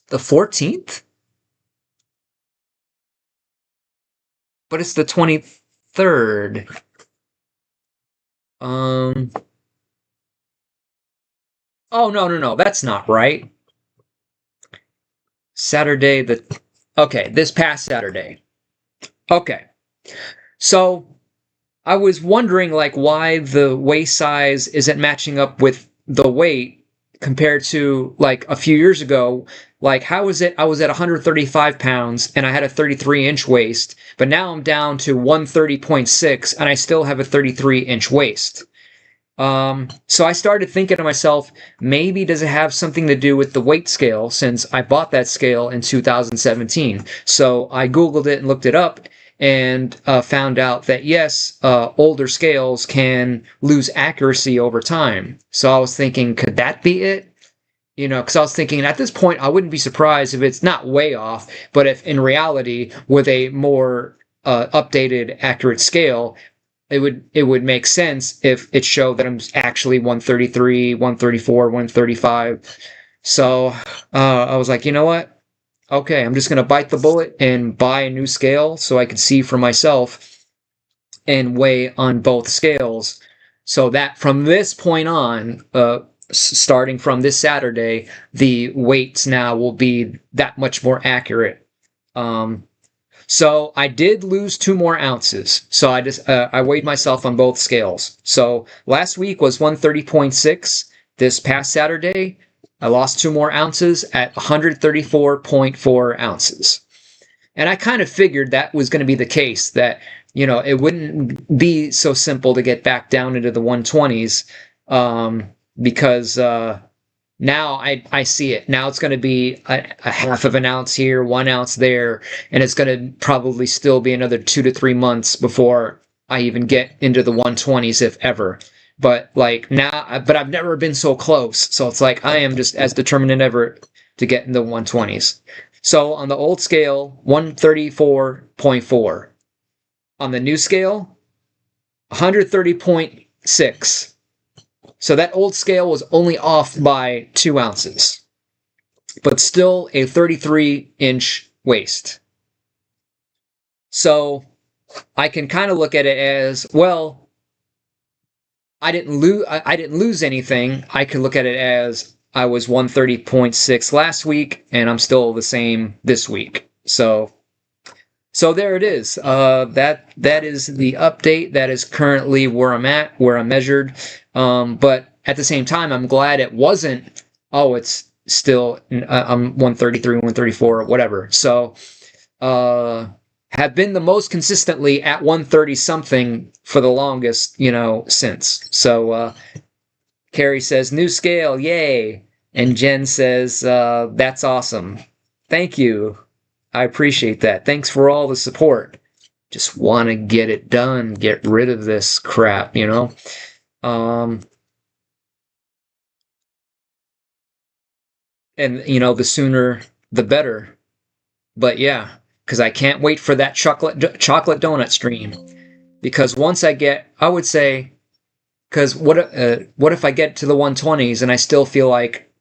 the 14th? But it's the 23rd. Oh, no. That's not right. Saturday okay, this past Saturday. Okay. So, I was wondering, why the waist size isn't matching up with the weight compared to, a few years ago. How is it I was at 135 pounds and I had a 33-inch waist, but now I'm down to 130.6 and I still have a 33-inch waist. So I started thinking to myself, maybe does it have something to do with the weight scale, since I bought that scale in 2017. So I Googled it and looked it up and found out that, yes, older scales can lose accuracy over time. So I was thinking, could that be it? Because I was thinking at this point, I wouldn't be surprised if it's not way off, but if in reality, with a more updated, accurate scale, it would make sense if it showed that I'm actually 133, 134, 135. So I was like, you know what? Okay, I'm just going to bite the bullet and buy a new scale so I could see for myself and weigh on both scales, so that from this point on, starting from this Saturday, the weights now will be that much more accurate. So I did lose 2 more ounces. So I weighed myself on both scales. So last week was 130.6. This past Saturday, I lost 2 more ounces at 134.4 ounces. And I kind of figured that was going to be the case, that, it wouldn't be so simple to get back down into the 120s, because now I see it. Now it's going to be a half of an ounce here, 1 ounce there, and it's going to probably still be another 2 to 3 months before I even get into the 120s, if ever. But but I've never been so close. So it's like I am just as determined as ever to get in the 120s. So on the old scale, 134.4. On the new scale, 130.8. 6. So that old scale was only off by 2 ounces, but still a 33-inch waist. So I can kind of look at it as, well, I didn't lose anything. I could look at it as I was 130.6 last week, and I'm still the same this week. So there it is. That is the update. That is currently where I'm at, where I'm measured. But at the same time, I'm glad it wasn't, oh, it's still, I'm 133, 134, or whatever. So, have been the most consistently at 130 something for the longest, since. So, Carrie says, new scale, yay. And Jen says, that's awesome. Thank you. I appreciate that. Thanks for all the support. Just want to get it done, get rid of this crap, And, the sooner, the better. But yeah, because I can't wait for that chocolate donut stream. Because once I would say, because what if I get to the 120s and I still feel like,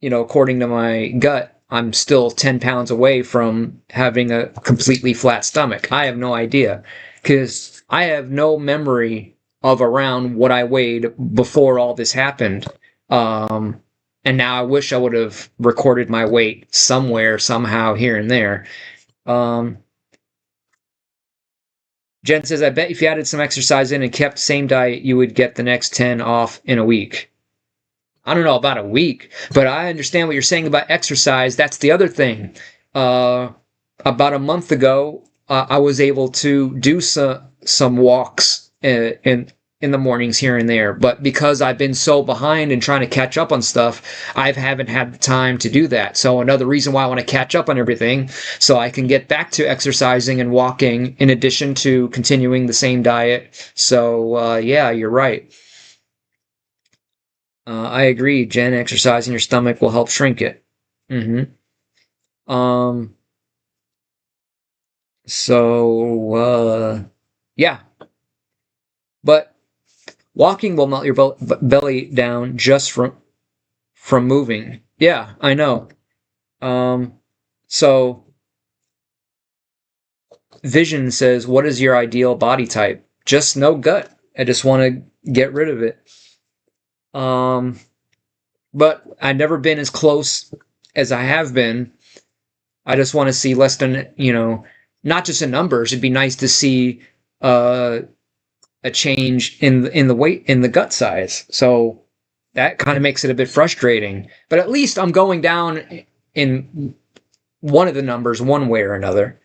according to my gut, I'm still 10 pounds away from having a completely flat stomach. I have no idea, because I have no memory of around what I weighed before all this happened. And now I wish I would have recorded my weight somewhere, somehow, here and there. Jen says, I bet if you added some exercise in and kept the same diet, you would get the next 10 off in a week. I don't know about a week, but I understand what you're saying about exercise. That's the other thing. About a month ago, I was able to do some walks in the mornings here and there, but because I've been so behind and trying to catch up on stuff, I haven't had the time to do that. So another reason why I want to catch up on everything, so I can get back to exercising and walking in addition to continuing the same diet. So yeah, you're right. I agree, Jen. Exercising your stomach will help shrink it. So yeah. But walking will melt your belly down just from moving. Yeah, I know. So Vision says, what is your ideal body type? Just no gut. I just want to get rid of it. But I've never been as close as I have been. I just want to see less than, not just in numbers. It'd be nice to see a change in the weight, in the gut size. So that kind of makes it a bit frustrating. But at least I'm going down in one of the numbers one way or another.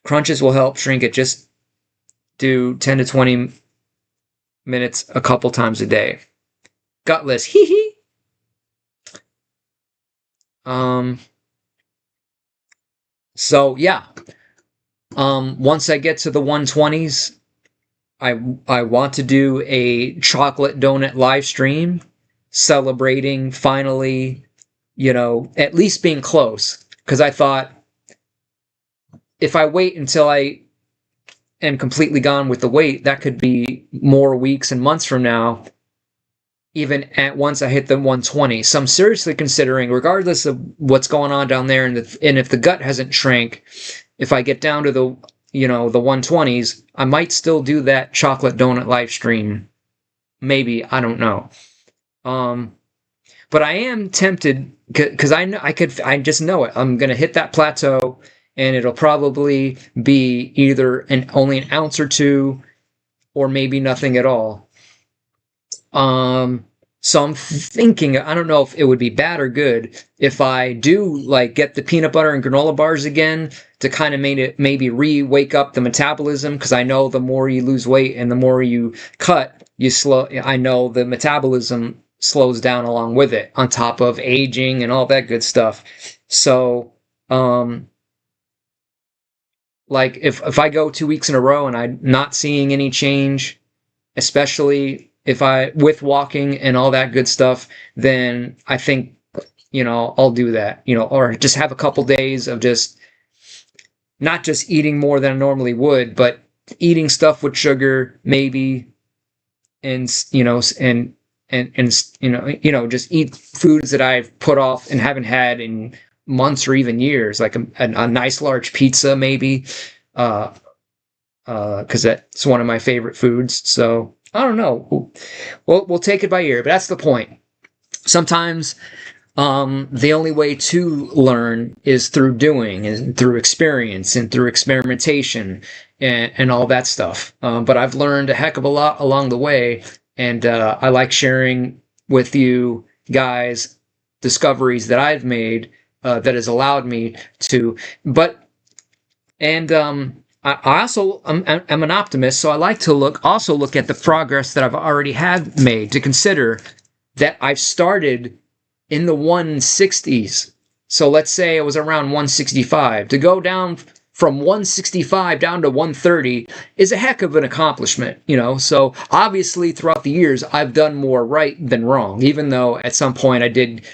Crunches will help shrink it. Just do 10 to 20 minutes a couple times a day. Gutless, hee hee. So yeah. Once I get to the 120s, I want to do a chocolate donut live stream celebrating finally, at least being close. Because I thought, if I wait until I am completely gone with the weight, that could be more weeks and months from now, even at once I hit the 120. So I'm seriously considering, regardless of what's going on down there, and if the gut hasn't shrank, if I get down to the 120s, I might still do that chocolate donut live stream. Maybe, I don't know. But I am tempted, because I just know it. I'm gonna hit that plateau, and it'll probably be either only an ounce or two, or maybe nothing at all. So I'm thinking, I don't know if it would be bad or good if I do get the peanut butter and granola bars again, to kind of maybe wake up the metabolism, because I know the more you lose weight and the more you cut, I know the metabolism slows down along with it, on top of aging and all that good stuff. So, if I go 2 weeks in a row and I'm not seeing any change, especially with walking and all that good stuff, then I think, I'll do that, or just have a couple days of just not just eating more than I normally would, but eating stuff with sugar, maybe, and just eat foods that I've put off and haven't had in months or even years, like a nice large pizza, maybe, because that's one of my favorite foods. So I don't know. We'll take it by ear, but that's the point. Sometimes the only way to learn is through doing and through experience and through experimentation and all that stuff. But I've learned a heck of a lot along the way, and I like sharing with you guys discoveries that I've made that has allowed me to. I also am an optimist, so I like to look at the progress that I've already had made, to consider that I've started in the 160s. So let's say it was around 165. To go down from 165 down to 130 is a heck of an accomplishment, So obviously throughout the years, I've done more right than wrong, even though at some point I did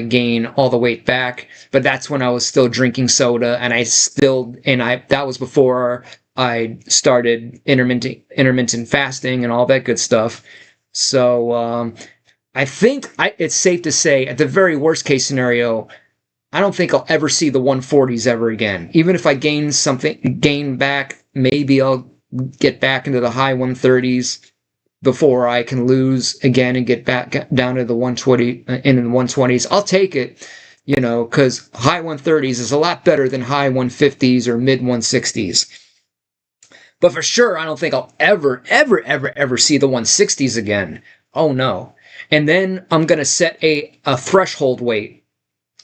gain all the weight back. But that's when I was still drinking soda, and that was before I started intermittent fasting and all that good stuff. So I think it's safe to say, at the very worst case scenario, I don't think I'll ever see the 140s ever again. Even if I gain back, maybe I'll get back into the high 130s before I can lose again and get back down to the 120 in the 120s. I'll take it, because high 130s is a lot better than high 150s or mid 160s. But for sure, I don't think I'll ever see the 160s again. Oh no. And then I'm going to set a threshold weight.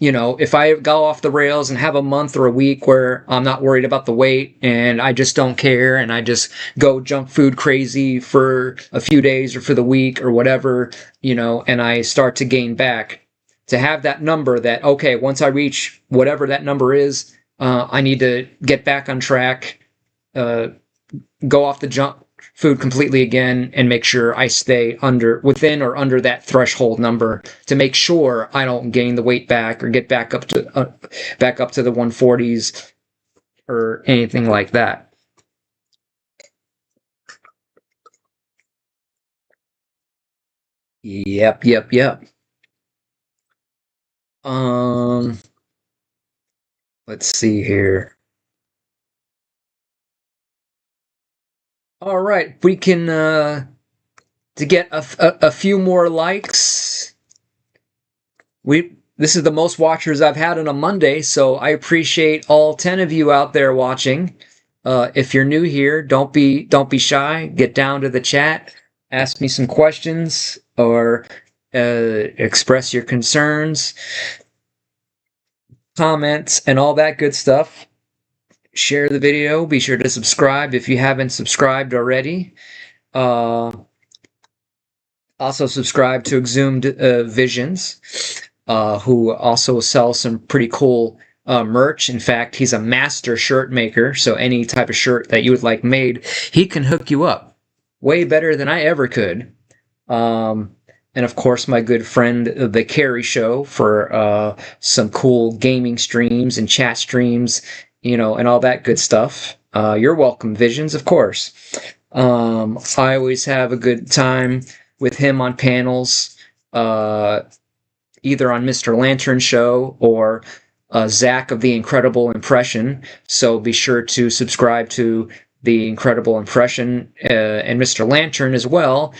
If I go off the rails and have a month or a week where I'm not worried about the weight and I just don't care and I just go junk food crazy for a few days or for the week or whatever, and I start to gain back, to have that number that, okay, once I reach whatever that number is, I need to get back on track, go off the junk food completely again, and make sure I stay within or under that threshold number, to make sure I don't gain the weight back or get back up to the 140s or anything like that. Yep. Let's see here. All right, we can to get a few more likes. This is the most watchers I've had on a Monday, so I appreciate all 10 of you out there watching. If you're new here, don't be shy. Get down to the chat, ask me some questions, or express your concerns, comments, and all that good stuff. Share the video. Be sure to subscribe if you haven't subscribed already. Also subscribe to Exhumed Visions, who also sells some pretty cool merch. In fact, he's a master shirt maker, so any type of shirt that you would like made, he can hook you up. Way better than I ever could. And of course, my good friend, The Carry Show, for some cool gaming streams and chat streams, and all that good stuff. You're welcome, Visions, of course. I always have a good time with him on panels, either on Mr. Lantern Show or Zach of The Incredible Impression. So be sure to subscribe to The Incredible Impression and Mr. Lantern as well,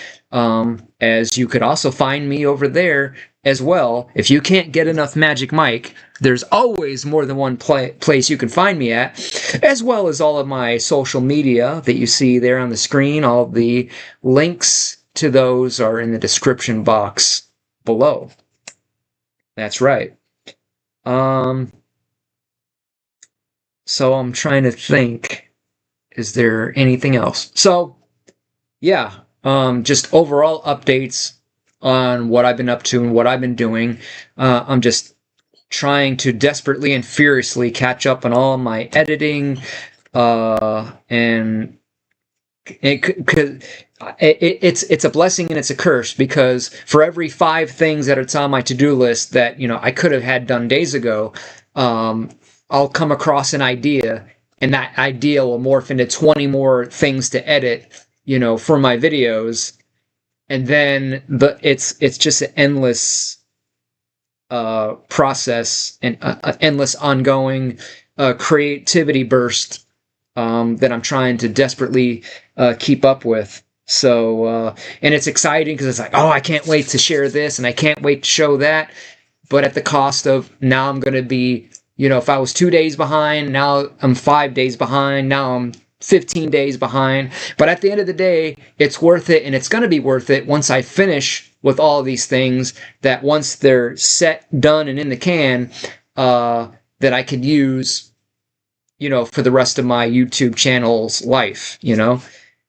as you could also find me over there as well. If you can't get enough Magic Mike, there's always more than one place you can find me at, as well as all of my social media that you see there on the screen. All the links to those are in the description box below. That's right. So I'm trying to think, is there anything else? So, yeah, just overall updates on what I've been up to and what I've been doing. I'm just trying to desperately and furiously catch up on all my editing, and it's a blessing and it's a curse, because for every 5 things that it's on my to-do list that I could have had done days ago, I'll come across an idea and that idea will morph into 20 more things to edit, for my videos. And then it's just an endless process and endless ongoing creativity burst that I'm trying to desperately keep up with. So, and it's exciting because it's like, oh, I can't wait to share this and I can't wait to show that. But at the cost of now I'm going to be, if I was 2 days behind, now I'm 5 days behind, now I'm 15 days behind. But at the end of the day, it's worth it, and it's going to be worth it once I finish with all of these things, that once they're set, done, and in the can, that I could use, for the rest of my YouTube channel's life,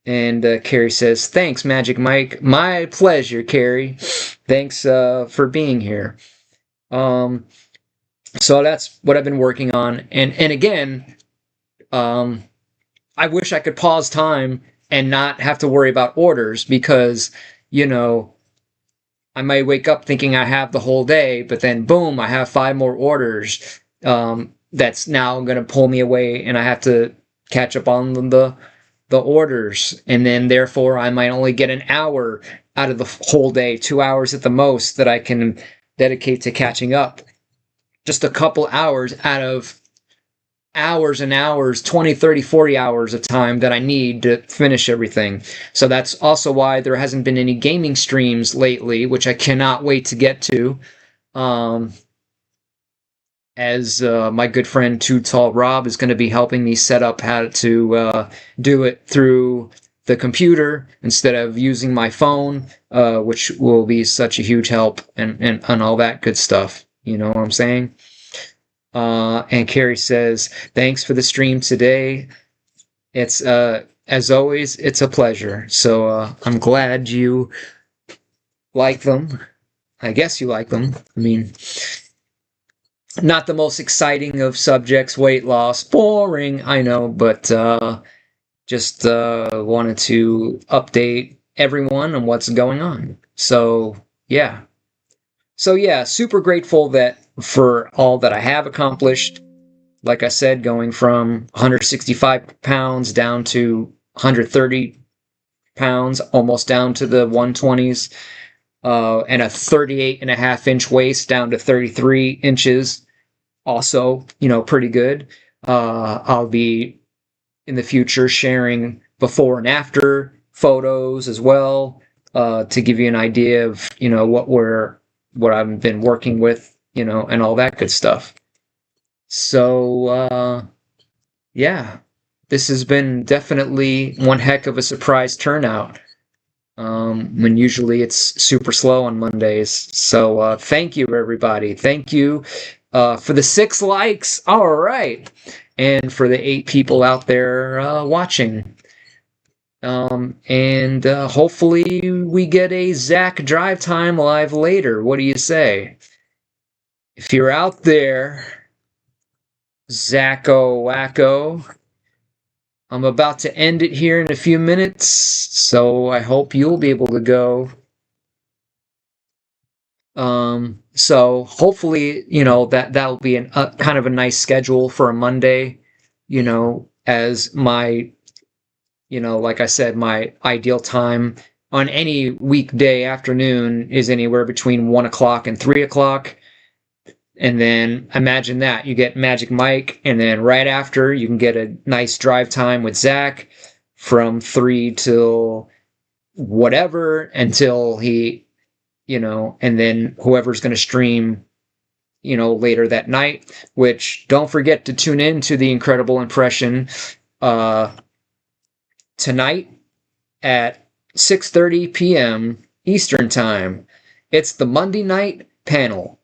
And Carrie says, thanks, Magic Mike. My pleasure, Carrie. Thanks for being here. So that's what I've been working on. And again, I wish I could pause time and not have to worry about orders, because, I might wake up thinking I have the whole day, but then boom, I have 5 more orders. That's now going to pull me away, and I have to catch up on the orders. And then therefore I might only get an hour out of the whole day, 2 hours at the most, that I can dedicate to catching up. Just a couple hours out of hours and hours, 20, 30, 40 hours of time that I need to finish everything. So that's also why there hasn't been any gaming streams lately, which I cannot wait to get to. As my good friend Too Tall Rob is going to be helping me set up how to do it through the computer instead of using my phone, which will be such a huge help, and all that good stuff. You know what I'm saying? And Carrie says, thanks for the stream today. It's, as always, it's a pleasure. So I'm glad you like them. I guess you like them. I mean, not the most exciting of subjects, weight loss, boring, I know, but just wanted to update everyone on what's going on. So, yeah. Super grateful for all that I have accomplished. Like I said, going from 165 pounds down to 130 pounds, almost down to the 120s, and a 38.5-inch waist down to 33 inches. Also, pretty good. I'll be in the future sharing before and after photos as well, to give you an idea of, what I've been working with, and all that good stuff. So, yeah, this has been definitely one heck of a surprise turnout. When usually it's super slow on Mondays. So, thank you, everybody. Thank you for the 6 likes. All right. And for the 8 people out there watching. And hopefully we get a Zach Drive Time live later. What do you say? If you're out there, Zacho Wacko, I'm about to end it here in a few minutes, so I hope you'll be able to go. So hopefully, that'll be a kind of a nice schedule for a Monday, as my, like I said, my ideal time on any weekday afternoon is anywhere between 1 o'clock and 3 o'clock. And then imagine that you get Magic Mike, and then right after you can get a nice drive time with Zach from 3 till whatever until he, and then whoever's going to stream, later that night, which don't forget to tune in to the Incredible Impression tonight at 6:30 p.m. Eastern Time. It's the Monday night panel.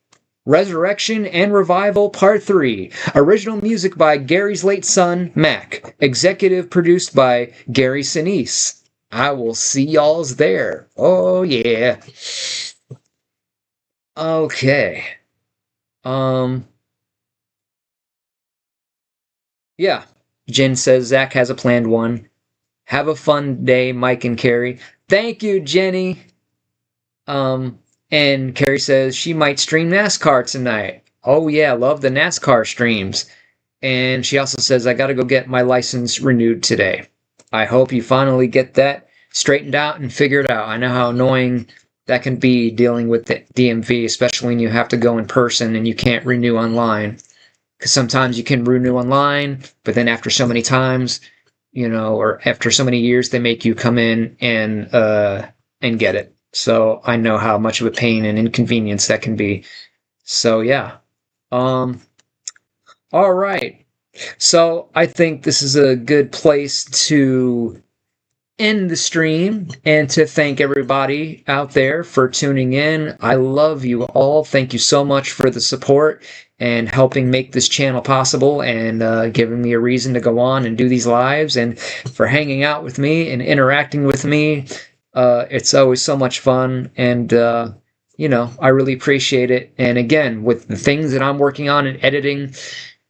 Resurrection and Revival Part 3. Original music by Gary's late son, Mac. Executive produced by Gary Sinise. I will see y'all's there. Oh, yeah. Okay. Yeah. Jen says Zach has a planned one. Have a fun day, Mike and Carrie. Thank you, Jenny. And Carrie says she might stream NASCAR tonight. Oh yeah, love the NASCAR streams. And she also says, I got to go get my license renewed today. I hope you finally get that straightened out and figured out. I know how annoying that can be dealing with the DMV, especially when you have to go in person and you can't renew online. Because sometimes you can renew online, but then after so many times, or after so many years, they make you come in and get it. So I know how much of a pain and inconvenience that can be. So yeah. All right. So I think this is a good place to end the stream and to thank everybody out there for tuning in. I love you all. Thank you so much for the support and helping make this channel possible and giving me a reason to go on and do these lives and for hanging out with me and interacting with me. It's always so much fun and I really appreciate it. And again, with the things that I'm working on and editing,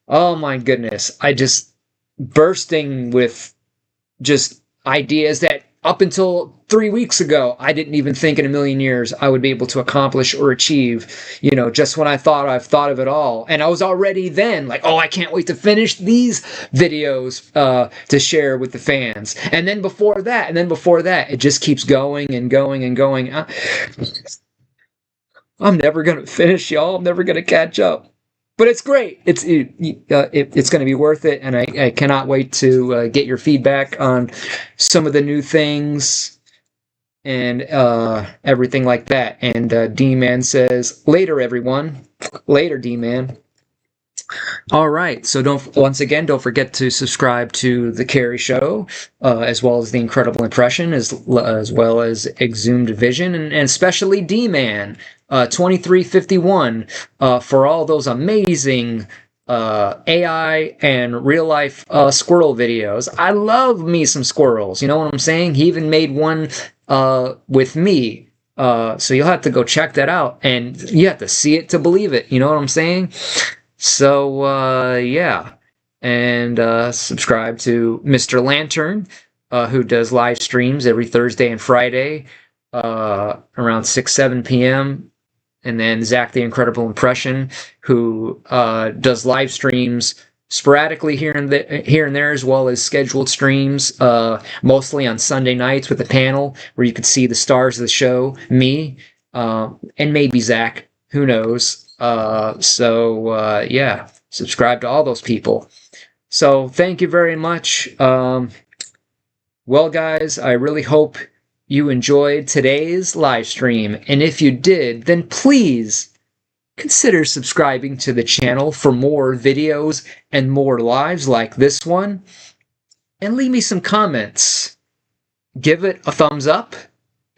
oh my goodness, I just bursting with just ideas that up until 3 weeks ago, I didn't even think in a million years I would be able to accomplish or achieve, just when I thought I've thought of it all. And I was already then like, oh, I can't wait to finish these videos to share with the fans. And then before that, it just keeps going and going and going. I'm never going to finish, y'all. I'm never going to catch up. But it's great. It's going to be worth it, and I cannot wait to get your feedback on some of the new things and everything like that. And D-Man says, later, everyone. Later, D-Man. All right. So don't forget to subscribe to The Carrie Show, as well as The Incredible Impression, as well as Exhumed Vision, and especially D-Man. 2351 for all those amazing AI and real life squirrel videos. I love me some squirrels. You know what I'm saying? He even made one with me. So you'll have to go check that out, and you have to see it to believe it. You know what I'm saying? So yeah, and subscribe to Mr. Lantern, who does live streams every Thursday and Friday around 6-7 p.m. And then Zach the Incredible Impression, who does live streams sporadically here and there, as well as scheduled streams, mostly on Sunday nights with a panel where you could see the stars of the show, me, and maybe Zach, who knows. Yeah, subscribe to all those people. So thank you very much. Well, guys, I really hope you enjoyed today's live stream, and if you did, then please consider subscribing to the channel for more videos and more lives like this one, and leave me some comments. Give it a thumbs up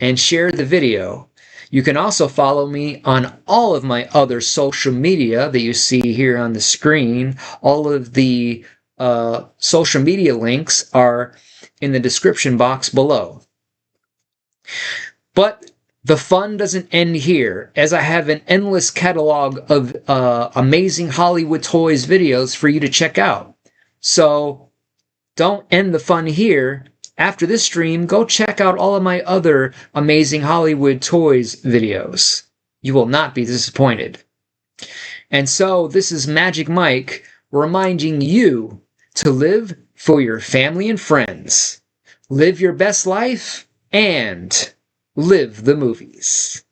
and share the video. You can also follow me on all of my other social media that you see here on the screen. All of the social media links are in the description box below. But the fun doesn't end here, as I have an endless catalog of amazing Hollywood Toys videos for you to check out. So don't end the fun here. After this stream, go check out all of my other amazing Hollywood Toys videos. You will not be disappointed. And so this is Magic Mike reminding you to live for your family and friends. Live your best life and live the movies.